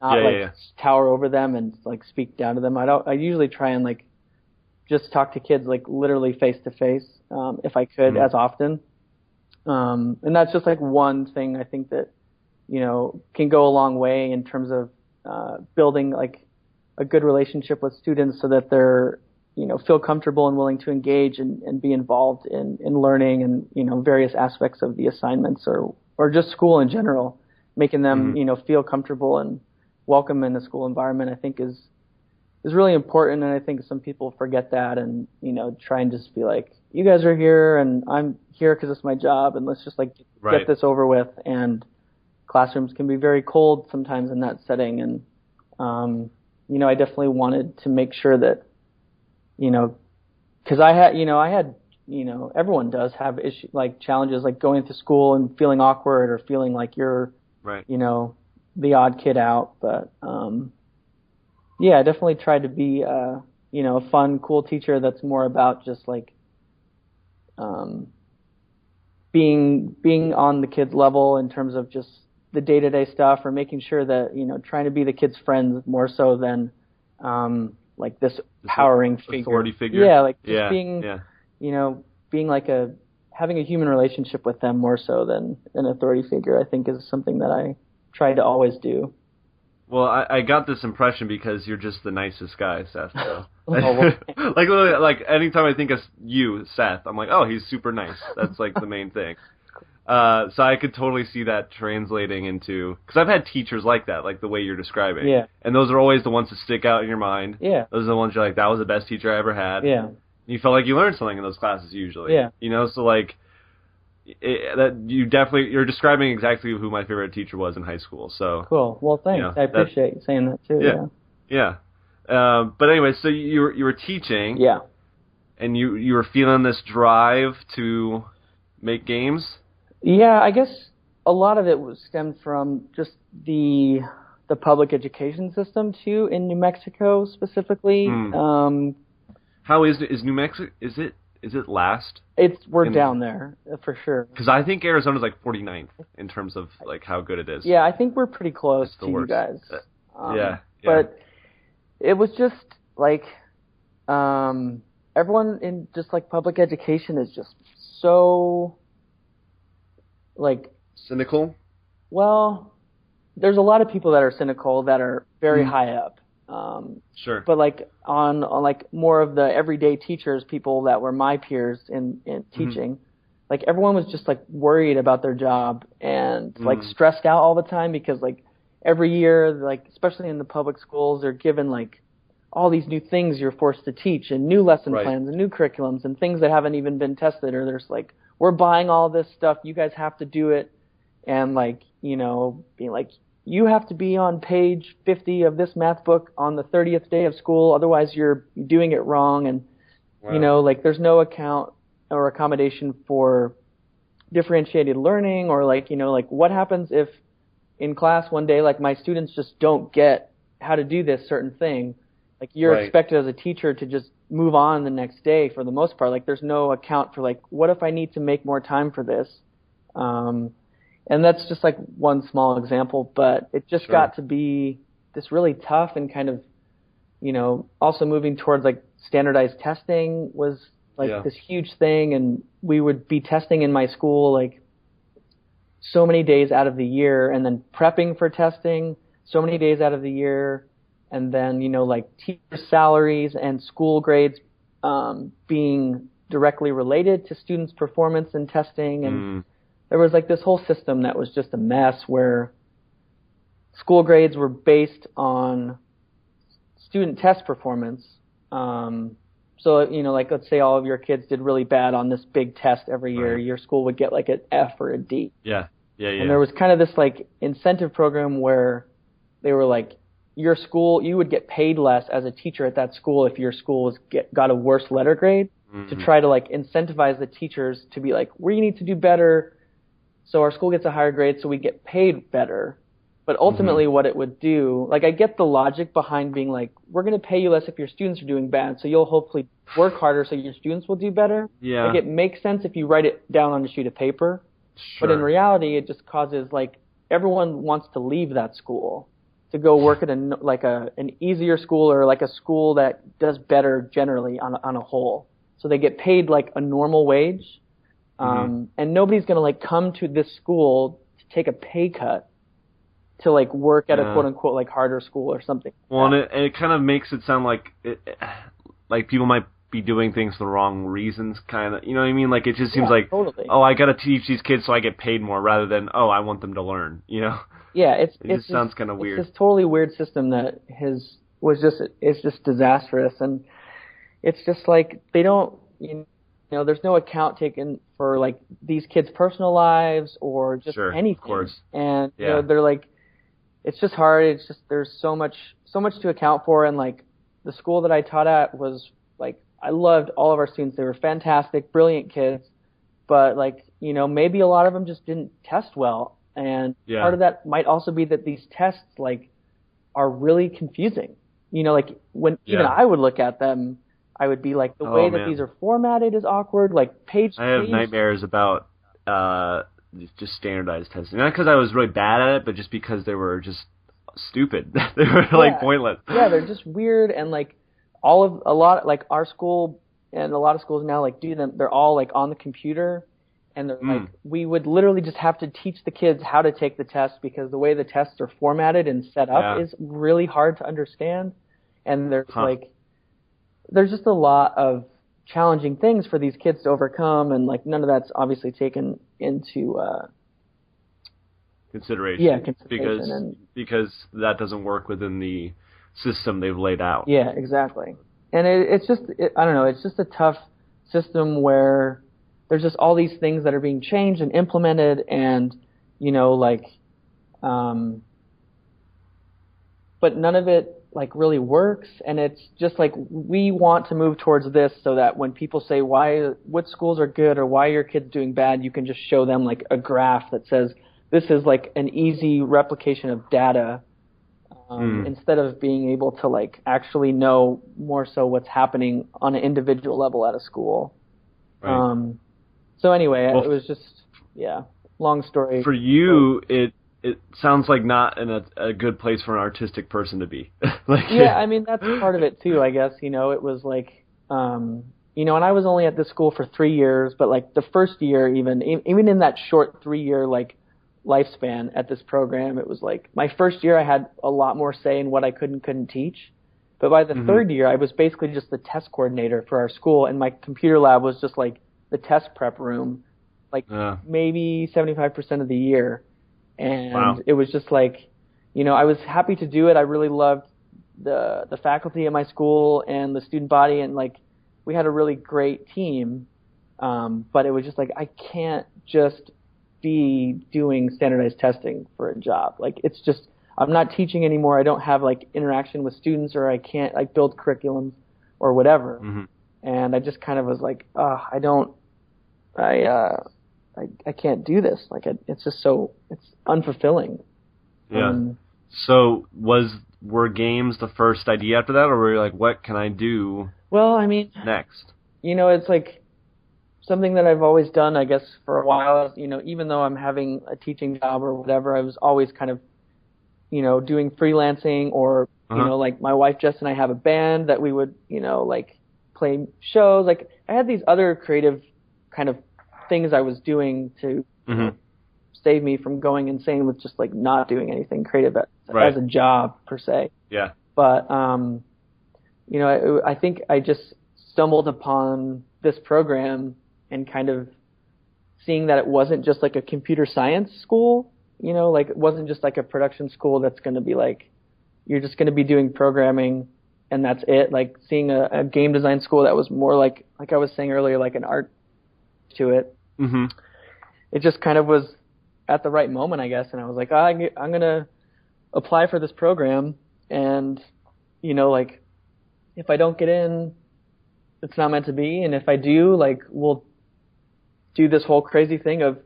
not tower over them and like speak down to them. I usually try and like just talk to kids like literally face to face, if I could, as often. And that's just like one thing I think that can go a long way in terms of building like a good relationship with students so that they're feel comfortable and willing to engage and be involved in learning and various aspects of the assignments or just school in general, making them feel comfortable and welcome in the school environment, I think is really important. And I think some people forget that and try and just be like, you guys are here and I'm here because it's my job and let's just like get this over with. And classrooms can be very cold sometimes in that setting. And I definitely wanted to make sure that because I had everyone does have like challenges, like going to school and feeling awkward or feeling like you're, the odd kid out. But, I definitely tried to be, a fun, cool teacher that's more about just like, being on the kids' level in terms of just the day-to-day stuff, or making sure that, trying to be the kids' friends more so than, like this powering figure. Authority figure. Yeah, like just yeah, being, yeah. Being like having a human relationship with them more so than an authority figure, I think is something that I try to always do. Well, I got this impression because you're just the nicest guy, Seth. So. Well, like literally, like anytime I think of you, Seth, I'm like, oh, he's super nice. That's like the main thing. So I could totally see that translating into, because I've had teachers like that, like the way you're describing. Yeah. And those are always the ones that stick out in your mind. Yeah. Those are the ones you're like, that was the best teacher I ever had. Yeah. You felt like you learned something in those classes usually. Yeah. So like. You're describing exactly who my favorite teacher was in high school. So cool. Well, thanks. I appreciate you saying that too. Yeah. But anyway, so you were teaching. Yeah. And you were feeling this drive to make games. Yeah, I guess a lot of it stemmed from just the public education system too in New Mexico specifically. How is New Mexico? Is it last? We're down there for sure. Because I think Arizona's like 49th in terms of like how good it is. Yeah, I think we're pretty close to you guys. But it was just like everyone in just like public education is just so like cynical. Well, there's a lot of people that are cynical that are very high up. Sure. But like on like more of the everyday teachers, people that were my peers in teaching, like everyone was just like worried about their job and like stressed out all the time because like every year, like especially in the public schools, they're given like all these new things you're forced to teach and new lesson plans and new curriculums and things that haven't even been tested, or there's like, we're buying all this stuff, you guys have to do it. And like, being like, you have to be on page 50 of this math book on the 30th day of school, otherwise you're doing it wrong. And, like there's no account or accommodation for differentiated learning, or like, like what happens if in class one day, like my students just don't get how to do this certain thing. Like you're expected as a teacher to just move on the next day for the most part. Like there's no account for like, what if I need to make more time for this? And that's just like one small example, but it just got to be this really tough and kind of, also moving towards like standardized testing was like this huge thing. And we would be testing in my school like so many days out of the year, and then prepping for testing so many days out of the year. And then, like teacher salaries and school grades being directly related to students' performance in testing. And there was like this whole system that was just a mess where school grades were based on student test performance. So, like let's say all of your kids did really bad on this big test every year, your school would get like an F or a D. Yeah. And there was kind of this like incentive program where they were like, your school, you would get paid less as a teacher at that school if your school got a worse letter grade, to try to like incentivize the teachers to be like, we need to do better. So our school gets a higher grade so we get paid better. But ultimately what it would do, like I get the logic behind being like, we're going to pay you less if your students are doing bad, so you'll hopefully work harder so your students will do better. Yeah. Like it makes sense if you write it down on a sheet of paper. Sure. But in reality, it just causes like everyone wants to leave that school to go work at an easier school, or like a school that does better generally on a whole. So they get paid like a normal wage. And nobody's going to like come to this school to take a pay cut to like work at a quote unquote like harder school or something. Well, and it kind of makes it sound like like people might be doing things for the wrong reasons, kind of. You know what I mean? Like it just seems like, oh, I got to teach these kids so I get paid more, rather than, oh, I want them to learn. Yeah, it just sounds kind of weird. It's this totally weird system that it's just disastrous, and it's just like they don't, there's no account taken for like these kids' personal lives or just anything. Of course. And they're like, it's just hard. It's just there's so much to account for, and like the school that I taught at was like, I loved all of our students. They were fantastic, brilliant kids, but like maybe a lot of them just didn't test well. And part of that might also be that these tests like are really confusing. Like when even I would look at them, I would be like, the way that these are formatted is awkward. Like page. I have nightmares about just standardized testing. Not because I was really bad at it, but just because they were just stupid. They were like pointless. Yeah, they're just weird, and like a lot like our school and a lot of schools now like do them. They're all like on the computer, and they're like we would literally just have to teach the kids how to take the test because the way the tests are formatted and set up is really hard to understand, and there's just a lot of challenging things for these kids to overcome, and like none of that's obviously taken into consideration. Yeah, consideration. Because that doesn't work within the system they've laid out. Yeah, exactly. And it's just, I don't know, it's just a tough system where there's just all these things that are being changed and implemented and, you know, like, but none of it like really works. And it's just like, we want to move towards this so that when people say what schools are good or why your kid's doing bad, you can just show them like a graph that says, this is like an easy replication of data. Instead of being able to like actually know more so what's happening on an individual level at a school. Right. So anyway, it was just, long story. For you, it sounds like not in a good place for an artistic person to be. I mean, that's part of it too, I guess. You know, it was like, you know, and I was only at this school for 3 years, but like the first year, even in that short 3-year like lifespan at this program, it was like my first year I had a lot more say in what I could and couldn't teach, but by the third year I was basically just the test coordinator for our school, and my computer lab was just like the test prep room, like maybe 75% of the year, and it was just like, you know, I was happy to do it. I really loved the faculty at my school and the student body, and like we had a really great team, but it was just like I can't just be doing standardized testing for a job. Like it's just, I'm not teaching anymore. I don't have like interaction with students, or I can't like build curriculums or whatever. And I just kind of was like, I can't do this. Like it's just it's unfulfilling. Yeah. So were games the first idea after that, or were you like, what can I do? Well, I mean, next, you know, it's like something that I've always done, I guess, for a while. You know, even though I'm having a teaching job or whatever, I was always kind of, you know, doing freelancing or, you know, like my wife Jess and I have a band that we would, you know, like play shows. Like I had these other creative kind of things I was doing to you know, save me from going insane with just like not doing anything creative as a job per se. Yeah. But, you know, I think I just stumbled upon this program and kind of seeing that it wasn't just like a computer science school, you know, like it wasn't just like a production school that's going to be like, you're just going to be doing programming and that's it. Like seeing a game design school that was more like I was saying earlier, like an art to it. It just kind of was at the right moment, I guess. And I was like, I'm going to apply for this program. And, you know, like if I don't get in, it's not meant to be. And if I do, like we'll do this whole crazy thing of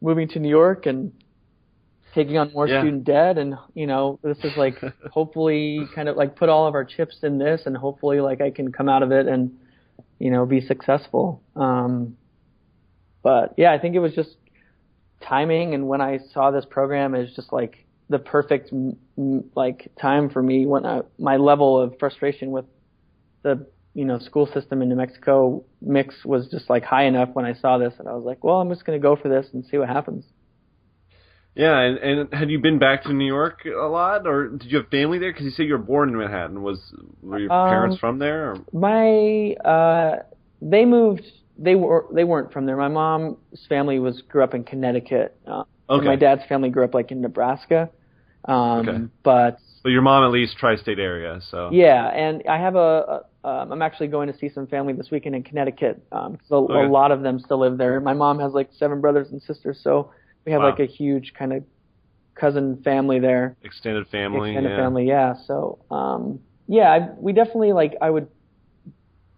moving to New York and taking on more student debt. And, you know, this is like hopefully kind of like put all of our chips in this and hopefully like I can come out of it and, you know, be successful. But yeah, I think it was just timing. And when I saw this program, it was just like the perfect like time for me when my level of frustration with the, you know, school system in New Mexico mix was just like high enough when I saw this, and I was like, well, I'm just going to go for this and see what happens. Yeah, and had you been back to New York a lot, or did you have family there? Because you say you were born in Manhattan. Were your parents from there? Or? They moved. They weren't from there. My mom's family grew up in Connecticut. And my dad's family grew up like in Nebraska. But your mom at least tri-state area, so. Yeah, and I have I'm actually going to see some family this weekend in Connecticut. A lot of them still live there. My mom has like 7 brothers and sisters, so we have like a huge kind of cousin family there. Extended family, yeah. So, we definitely like, I would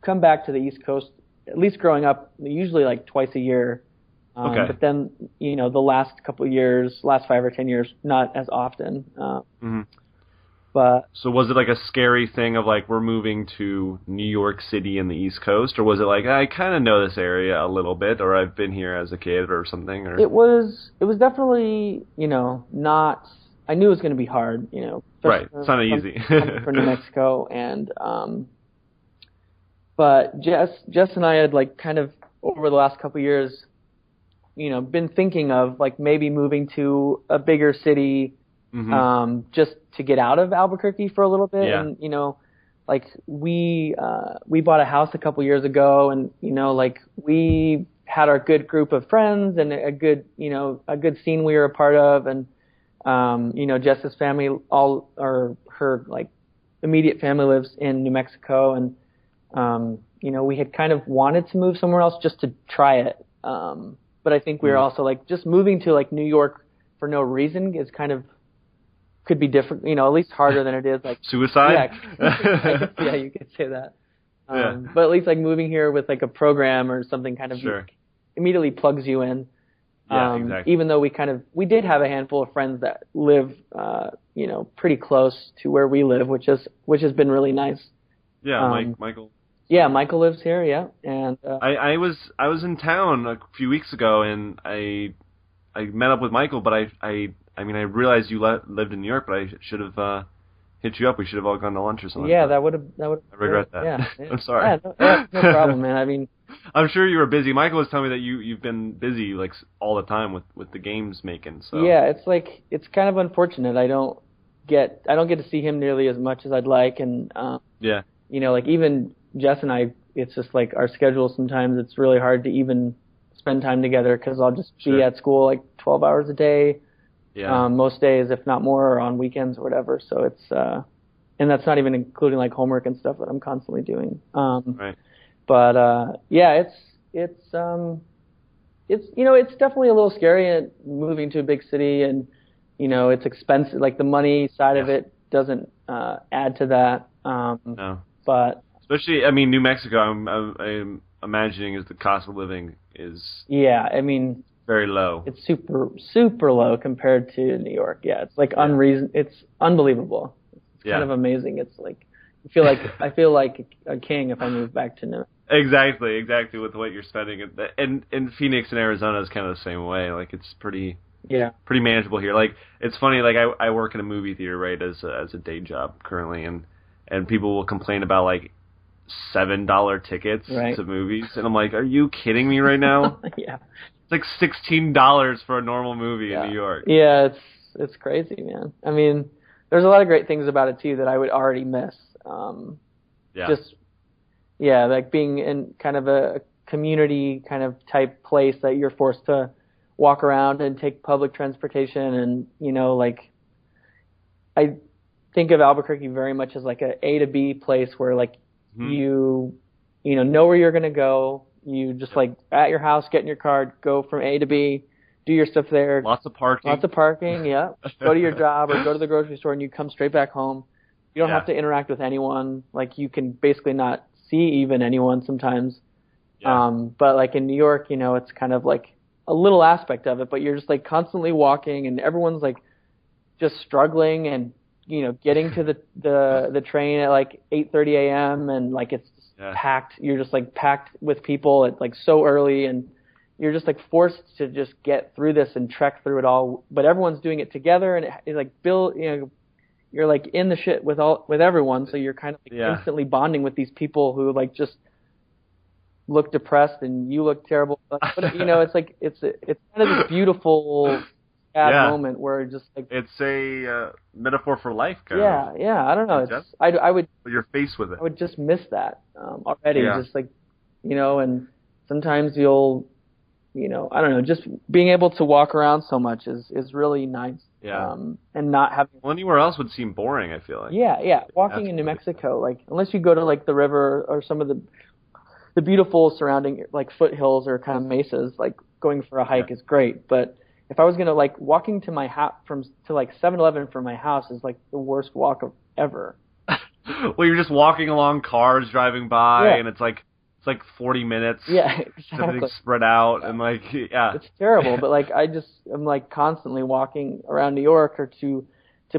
come back to the East Coast, at least growing up, usually like twice a year. But then, you know, the last couple of years, last 5 or 10 years, not as often. But so was it like a scary thing of like, we're moving to New York City in the East Coast, or was it like, I kind of know this area a little bit, or I've been here as a kid or something? Or it was definitely, you know, not I knew it was going to be hard, Right. especially It's not easy. coming from New Mexico. And but Jess and I had like kind of over the last couple of years, been thinking of like maybe moving to a bigger city, just to get out of Albuquerque for a little bit. Yeah. And like we bought a house a couple years ago, and like we had our good group of friends and a good scene we were a part of, and Jess's family, her like immediate family lives in New Mexico, and we had kind of wanted to move somewhere else just to try it. But I think we were also like just moving to like New York for no reason is kind of could be different, at least harder than it is like suicide. Yeah, you could say that. But at least like moving here with like a program or something kind of immediately plugs you in. Yeah, exactly. Even though we did have a handful of friends that live, pretty close to where we live, which has been really nice. Yeah, Michael. Yeah, Michael lives here. Yeah, and I was in town a few weeks ago, and I met up with Michael, but I realized you lived in New York, but I should have hit you up. We should have all gone to lunch or something. Yeah, that would have. I regret that. Yeah. I'm sorry. Yeah, no problem, man. I mean, I'm sure you were busy. Michael was telling me that you've been busy like all the time with the games making. So yeah, it's kind of unfortunate. I don't get to see him nearly as much as I'd like, and like even Jess and I, it's just like our schedule. Sometimes it's really hard to even spend time together because I'll just be at school like 12 hours a day. Yeah. Most days, if not more, or on weekends or whatever. So it's and that's not even including like homework and stuff that I'm constantly doing. Right. But it's definitely a little scary moving to a big city, and it's expensive. Like the money side of it doesn't add to that. No. But especially, New Mexico. I'm imagining is the cost of living is very low. It's super, super low compared to New York. Yeah, it's like it's unbelievable. It's kind of amazing. It's like I feel like a king if I move back to New York. Exactly with what you're spending, and Phoenix and Arizona is kind of the same way. Like it's pretty manageable here. Like it's funny. Like I work in a movie theater, right, as a day job currently, and people will complain about like $7 tickets to movies, and I'm like, are you kidding me right now? Yeah. It's like $16 for a normal movie in New York. Yeah, it's crazy, man. I mean, there's a lot of great things about it too that I would already miss. Like being in kind of a community kind of type place that you're forced to walk around and take public transportation, and like I think of Albuquerque very much as like a to B place where like you know where you're gonna go. You just like at your house, get in your car, go from A to B, do your stuff there. Lots of parking. Yeah. Go to your job or go to the grocery store, and you come straight back home. You don't have to interact with anyone. Like you can basically not see even anyone sometimes. Yeah. But like in New York, it's kind of like a little aspect of it, but you're just like constantly walking, and everyone's like just struggling and getting to the train at like 8:30 a.m. and like it's packed. You're just like packed with people at like so early, and you're just like forced to just get through this and trek through it all. But everyone's doing it together, and it's like you're like in the shit with everyone, so you're kind of like instantly bonding with these people who like just look depressed and you look terrible. But it's like it's kind of this beautiful moment where just like it's a metaphor for life, kind of. Yeah. I don't know. I would. You're faced with it. I would just miss that already. Yeah. Just like and sometimes you'll, I don't know. Just being able to walk around so much is really nice. Yeah. And not having. Well, anywhere else would seem boring. I feel like. Yeah. Walking in New Mexico, like unless you go to like the river or some of the beautiful surrounding like foothills or kind of mesas, like going for a hike is great, but if I was gonna like walking to my house to like 7-Eleven from my house is like the worst walk of ever. Well, you're just walking along cars driving by, and it's like 40 minutes. Yeah, exactly. Everything's spread out and like it's terrible. But like I'm like constantly walking around New York or to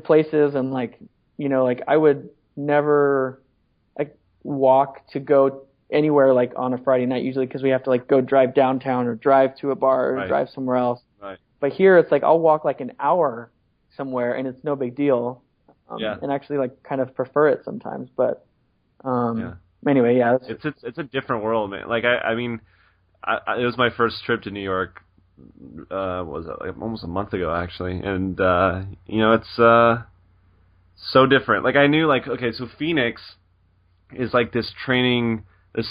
places, and like like I would never like walk to go anywhere like on a Friday night usually because we have to like go drive downtown or drive to a bar or drive somewhere else. Right. But here it's like I'll walk like an hour somewhere and it's no big deal. And actually like kind of prefer it sometimes. But anyway, yeah. It's a different world, man. Like I mean, it was my first trip to New York. Was it like almost a month ago actually, and it's so different. Like I knew, like, okay, so Phoenix is like this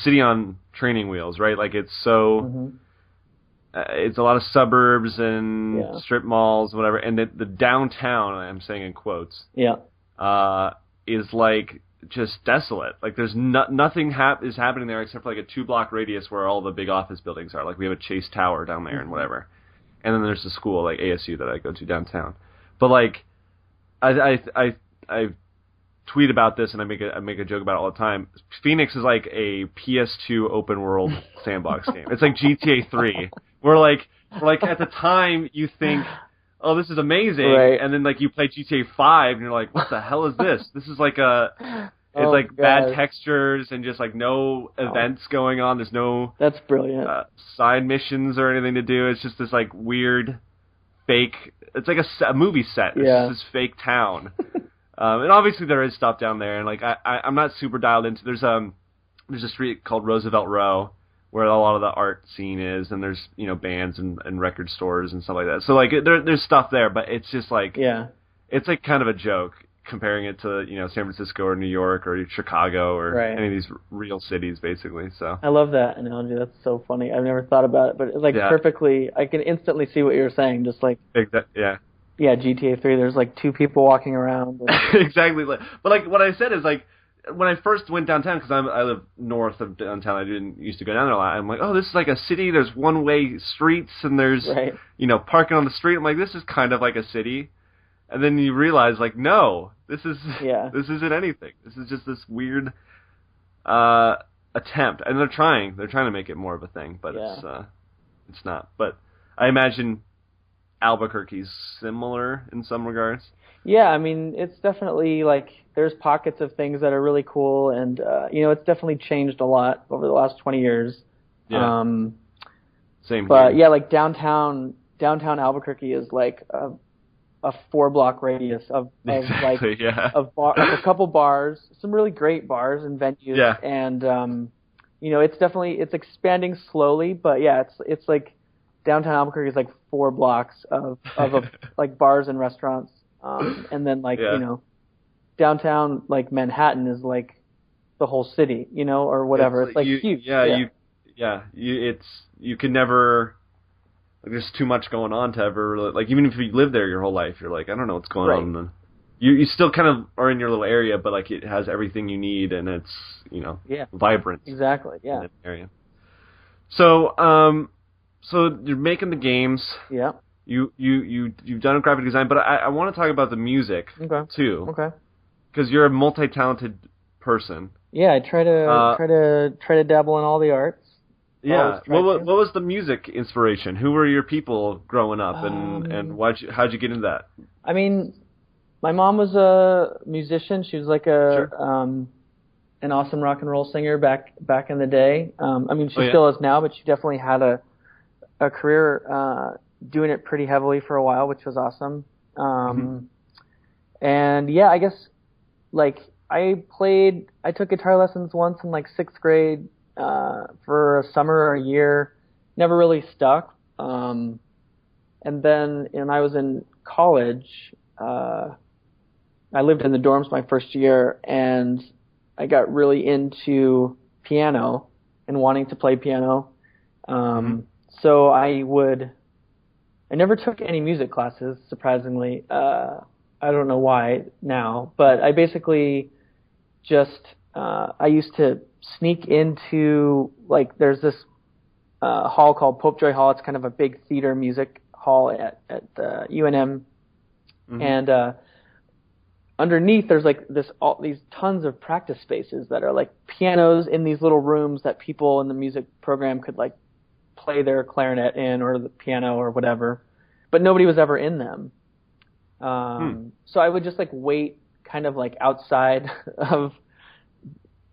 city on training wheels, right? Like it's so it's a lot of suburbs and strip malls, whatever, and the downtown, I'm saying in quotes, is like just desolate. Like there's nothing is happening there except for like a 2-block radius where all the big office buildings are. Like we have a Chase Tower down there and whatever, and then there's the school like ASU that I go to downtown. But like I tweet about this and I make a joke about it all the time. Phoenix is like a PS2 open world sandbox game. It's like GTA 3. Where like at the time you think, oh, this is amazing, right. And then like you play GTA 5 and you're like, what the hell is this? This is like bad textures and just like no events going on. There's no that's brilliant side missions or anything to do. It's just this like weird fake. It's like a movie set. It's just this fake town. And obviously there is stuff down there, and like I'm not super dialed into. There's a street called Roosevelt Row where a lot of the art scene is, and there's bands and record stores and stuff like that. So like there's stuff there, but it's just like it's like kind of a joke comparing it to San Francisco or New York or Chicago or any of these real cities basically. So I love that analogy. That's so funny. I've never thought about it, but it's like perfectly. I can instantly see what you're saying. Just like Yeah, GTA 3, there's like 2 people walking around. Exactly. But like what I said is like, when I first went downtown, because I live north of downtown, I didn't used to go down there a lot. I'm like, oh, this is like a city. There's one-way streets and there's parking on the street. I'm like, this is kind of like a city. And then you realize like, no, this isn't anything. This is just this weird attempt. And they're trying to make it more of a thing, but it's not. But I imagine Albuquerque's similar in some regards. Yeah, I mean, it's definitely like there's pockets of things that are really cool, and it's definitely changed a lot over the last 20 years. Yeah. Same. But here. yeah, like downtown Albuquerque is like a 4-block radius of like a couple bars, some really great bars and venues. Yeah. And it's expanding slowly, but yeah, it's like downtown Albuquerque is like 4 blocks of like bars and restaurants. And then like downtown like Manhattan is like the whole city, or whatever. It's like huge. You can never. Like, there's too much going on to ever like. Even if you live there your whole life, you're like, I don't know what's going on. And you still kind of are in your little area, but like it has everything you need, and it's vibrant. Exactly. Yeah. In that area. So so you're making the games. Yeah. You've done graphic design, but I want to talk about the music too. Okay. Because you're a multi-talented person. Yeah, I try to dabble in all the arts. Yeah. What was the music inspiration? Who were your people growing up, and how'd you get into that? I mean, my mom was a musician. She was like an awesome rock and roll singer back in the day. I mean, she still is now, but she definitely had a career doing it pretty heavily for a while, which was awesome. And yeah, I guess like I took guitar lessons once in like 6th grade for a summer or a year. Never really stuck. And then when I was in college, I lived in the dorms my first year, and I got really into piano and wanting to play piano. So I never took any music classes, surprisingly. I don't know why now, but I basically just, I used to sneak into, like, there's this hall called Pope Joy Hall. It's kind of a big theater music hall at UNM. And underneath there's like these tons of practice spaces that are like pianos in these little rooms that people in the music program could like play their clarinet in or the piano or whatever, but nobody was ever in them. So I would just like wait kind of like outside of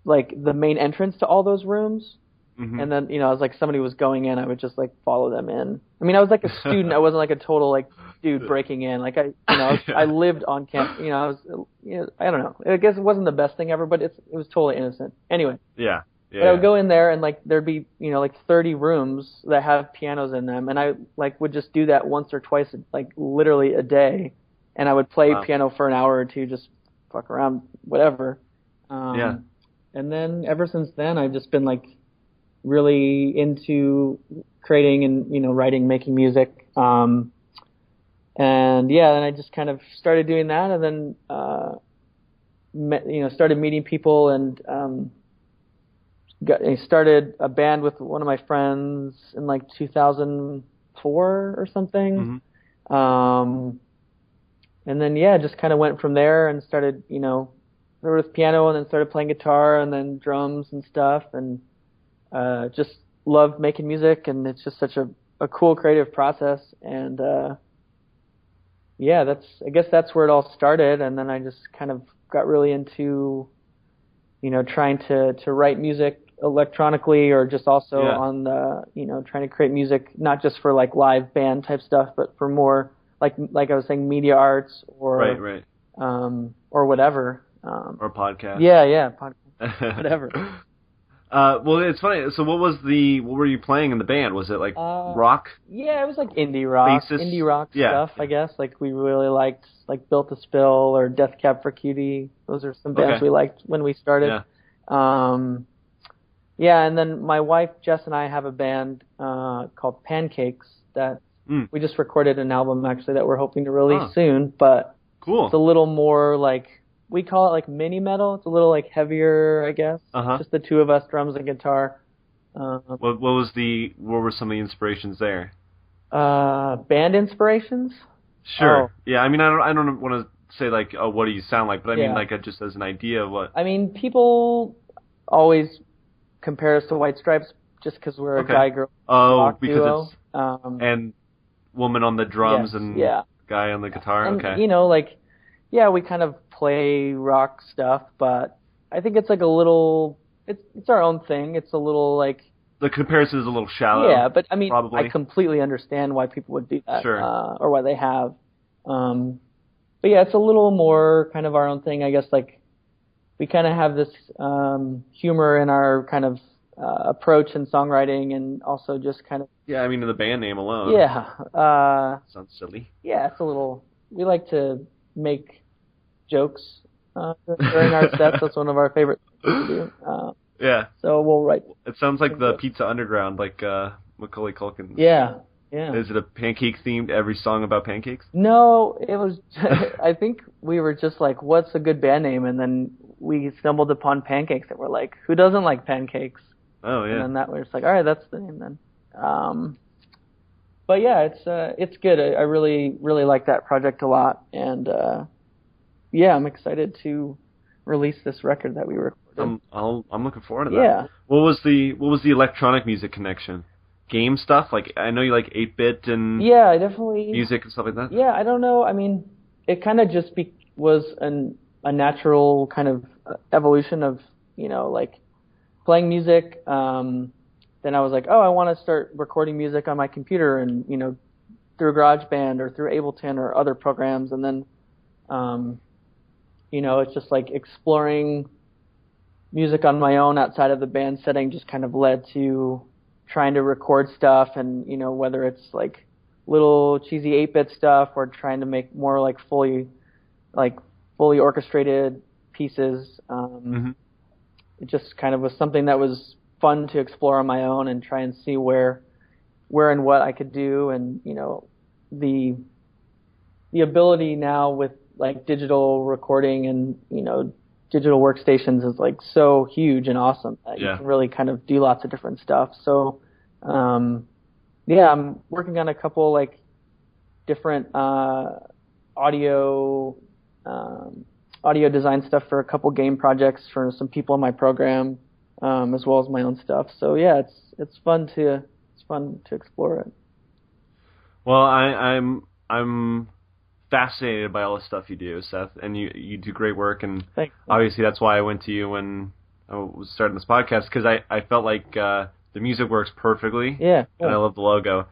like the main entrance to all those rooms And then, you know, as like somebody was going in, I would just like follow them in. I mean, I was like a student. I wasn't like a total like dude breaking in. Like I lived on campus. You know, I was, you know, I don't know. I guess it wasn't the best thing ever, but it was totally innocent. Anyway. Yeah. But I would go in there and like there'd be, you know, like 30 rooms that have pianos in them, and I like would just do that once or twice, like literally a day, and I would play piano for an hour or two, just fuck around, whatever. And then ever since then, I've just been like really into creating and, you know, writing, making music. And yeah, then I just kind of started doing that, and then started meeting people, and I started a band with one of my friends in like 2004 or something. And then, yeah, just kind of went from there and started, you know, started with piano and then started playing guitar and then drums and stuff. And just love making music, and it's just such a cool creative process. And yeah, I guess that's where it all started. And then I just kind of got really into, you know, trying to write music electronically, or just also on the, you know, trying to create music not just for like live band type stuff, but for more like I was saying, media arts or or whatever, or podcast. Podcast, whatever. Well, it's funny. So what were you playing in the band? Was it like rock? Yeah, it was like indie rock stuff, I guess. Like we really liked like Built to Spill or Death Cab for Cutie. Those are some bands we liked when we started. Yeah, and then my wife Jess and I have a band called Pancakes that we just recorded an album actually that we're hoping to release soon. But it's a little more like, we call it like mini metal. It's a little like heavier, I guess. Just the two of us, drums and guitar. What were some of the inspirations there? Band inspirations? Sure. Yeah, I mean, I don't want to say like, oh, what do you sound like? But I mean, like, just as an idea of what. I mean, people always compare us to White Stripes just because we're a guy-girl rock duo. It's and woman on the drums and guy on the guitar. And, you know, like, yeah, we kind of play rock stuff, but I think it's like a little. It's our own thing. It's a little like. The comparison is a little shallow. Yeah, but I mean, probably. I completely understand why people would do that, sure. Or why they have. But yeah, it's a little more kind of our own thing, I guess. Like, we kind of have this humor in our kind of approach in songwriting, and also just kind of. Yeah, I mean, the band name alone. Yeah. Sounds silly. Yeah, it's a little. We like to make jokes during our sets. That's one of our favorite things to do. Yeah. So we'll write. It sounds like the Pizza Underground, like Macaulay Culkin. Yeah. Yeah. Is it a pancake themed? Every song about pancakes? No, it was. I think we were just like, "What's a good band name?" And then we stumbled upon Pancakes, and we're like, "Who doesn't like pancakes?" Oh yeah. And then that was like, "All right, that's the name then." But yeah, it's good. I really like that project a lot, and yeah, I'm excited to release this record that we recorded. I'm looking forward to that. Yeah. What was the electronic music connection? Game stuff? Like, I know you like 8-bit and I definitely music and stuff like that. Yeah, I don't know. I mean, it kind of just was a natural kind of evolution of, you know, like playing music. Then I was like, oh, I want to start recording music on my computer, and, you know, through GarageBand or through Ableton or other programs. And then, you know, it's just like exploring music on my own outside of the band setting just kind of led to trying to record stuff, and, you know, whether it's like little cheesy 8-bit stuff or trying to make more like fully orchestrated pieces. It just kind of was something that was fun to explore on my own and try and see where and what I could do. And, you know, the ability now with like digital recording and, you know, digital workstations is like so huge and awesome that you can really kind of do lots of different stuff. So, yeah, I'm working on a couple like different audio design stuff for a couple game projects for some people in my program, as well as my own stuff. So yeah, it's fun to explore it. Well, I'm fascinated by all the stuff you do, Seth, and you do great work, and Thanks. Obviously that's why I went to you when I was starting this podcast, because I felt like The music works perfectly. Yeah. Cool. And I love the logo.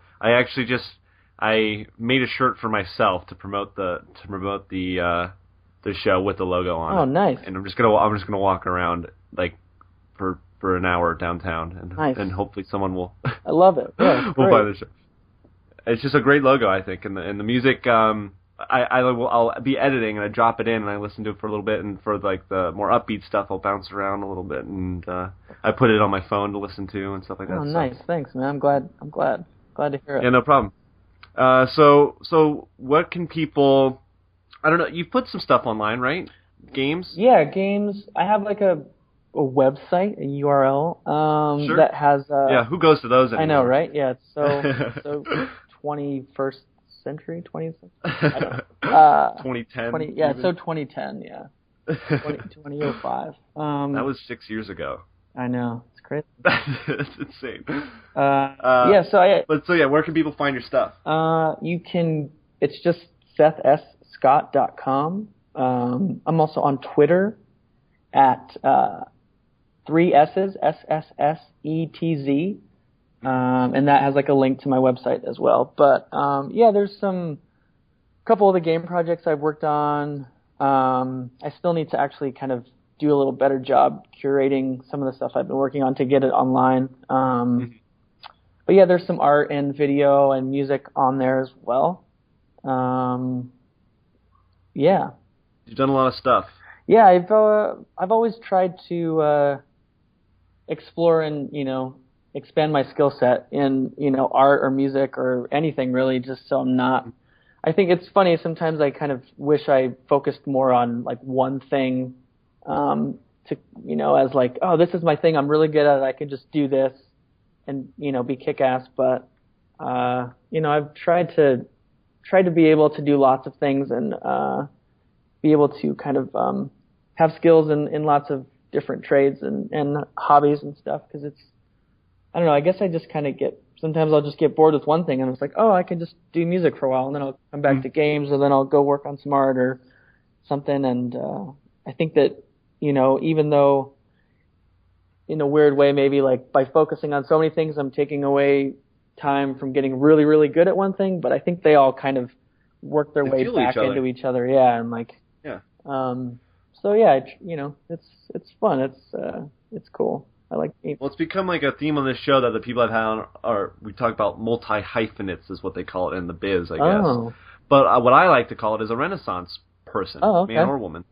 I made a shirt for myself to promote the show with the logo on it. Oh, nice. And I'm just gonna walk around like for an hour downtown, and nice. and hopefully someone will. I love it. Yeah, will buy the show. It's just a great logo, I think, and the music. I'll be editing and I drop it in and I listen to it for a little bit, and for like the more upbeat stuff, I'll bounce around a little bit, and I put it on my phone to listen to and stuff like that. Oh, nice. Thanks, man. I'm glad to hear it. Yeah, no problem. So what can people? I don't know. You've put some stuff online, right? Games. Yeah, games. I have like a website, a URL Sure. that has. Yeah, who goes to those anymore? I know, right? Yeah, it's so 21st century, 20th century. I don't know. 2010. Yeah, so 2010. Yeah, 2005. That was 6 years ago. I know, it's crazy. That's insane. Yeah, so where can people find your stuff? You can. It's just SethSScott.com. I'm also on Twitter at 3 S's, SSSETZ, and that has like a link to my website as well. But yeah, there's a couple of the game projects I've worked on. I still need to actually kind of do a little better job curating some of the stuff I've been working on to get it online. But yeah, there's some art and video and music on there as well. Yeah. You've done a lot of stuff. Yeah, I've always tried to explore and expand my skill set in art or music or anything really, just so I'm not. I think it's funny sometimes I kind of wish I focused more on like one thing, to as like, oh, this is my thing, I'm really good at it, I can just do this and be kick-ass. But I've tried to be able to do lots of things and be able to kind of have skills in lots of different trades and hobbies and stuff, because it's, I don't know, I guess I just kind of sometimes I'll just get bored with one thing and it's like, oh, I can just do music for a while, and then I'll come back to games, or then I'll go work on some art or something. And I think that, even though in a weird way, maybe like by focusing on so many things, I'm taking away time from getting really, really good at one thing, but I think they all kind of work their way back into each other. Yeah. And like, yeah. So yeah, it's fun. It's cool. I like games. Well, it's become like a theme on this show that the people I've had on we talk about multi-hyphenates is what they call it in the biz, I guess. Oh. But what I like to call it is a Renaissance person, okay. Man or woman.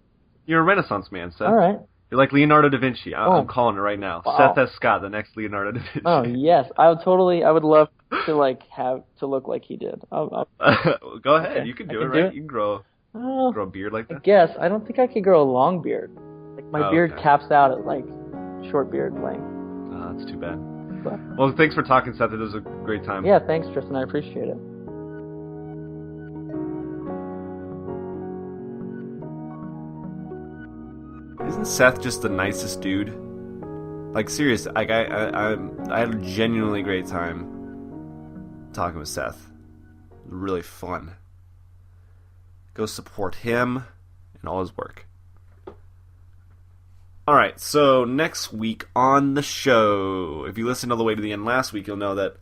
You're a Renaissance man, Seth. All right. You're like Leonardo da Vinci. I'm calling it right now. Wow. Seth S. Scott, the next Leonardo da Vinci. Oh yes, I would love to look like he did. Go ahead, okay. You can do it, right? You can grow a beard like that. I guess I don't think I could grow a long beard. Like my beard caps out at like short beard length. Oh, that's too bad. But, well, thanks for talking, Seth. It was a great time. Yeah, thanks, Tristan. I appreciate it. Isn't Seth just the nicest dude? Like, seriously, like I had a genuinely great time talking with Seth. It was really fun. Go support him and all his work. Alright, so next week on the show, if you listened all the way to the end last week, you'll know that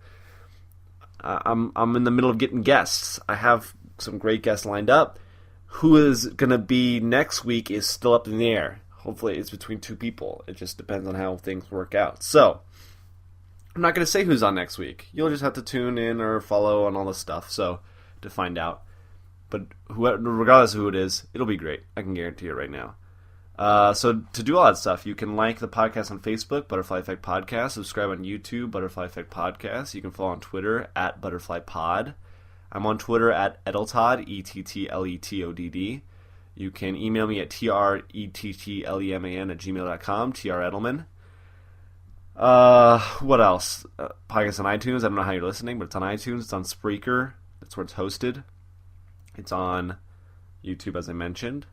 I'm in the middle of getting guests. I have some great guests lined up. Who is going to be next week is still up in the air. Hopefully it's between two people. It just depends on how things work out. So, I'm not going to say who's on next week. You'll just have to tune in or follow on all this stuff to find out. But regardless of who it is, it'll be great. I can guarantee it right now. So to do all that stuff, you can like the podcast on Facebook, Butterfly Effect Podcast. Subscribe on YouTube, Butterfly Effect Podcast. You can follow on Twitter at Butterfly Pod. I'm on Twitter at Ettletod, ETTLETODD. You can email me at trettleman@gmail.com, trettleman. What else? Podcast on iTunes. I don't know how you're listening, but it's on iTunes. It's on Spreaker. That's where it's hosted. It's on YouTube, as I mentioned.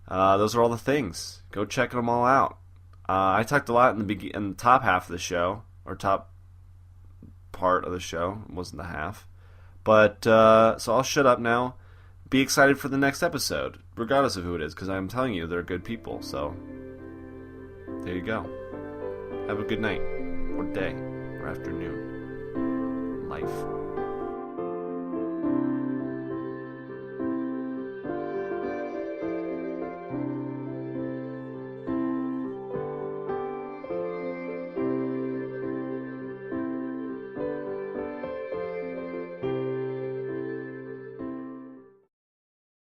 Those are all the things. Go check them all out. I talked a lot in the top half of the show, or top part of the show. It wasn't the half. But, so I'll shut up now. Be excited for the next episode, regardless of who it is, because I'm telling you, they're good people. So, there you go. Have a good night, or day, or or afternoon. Life.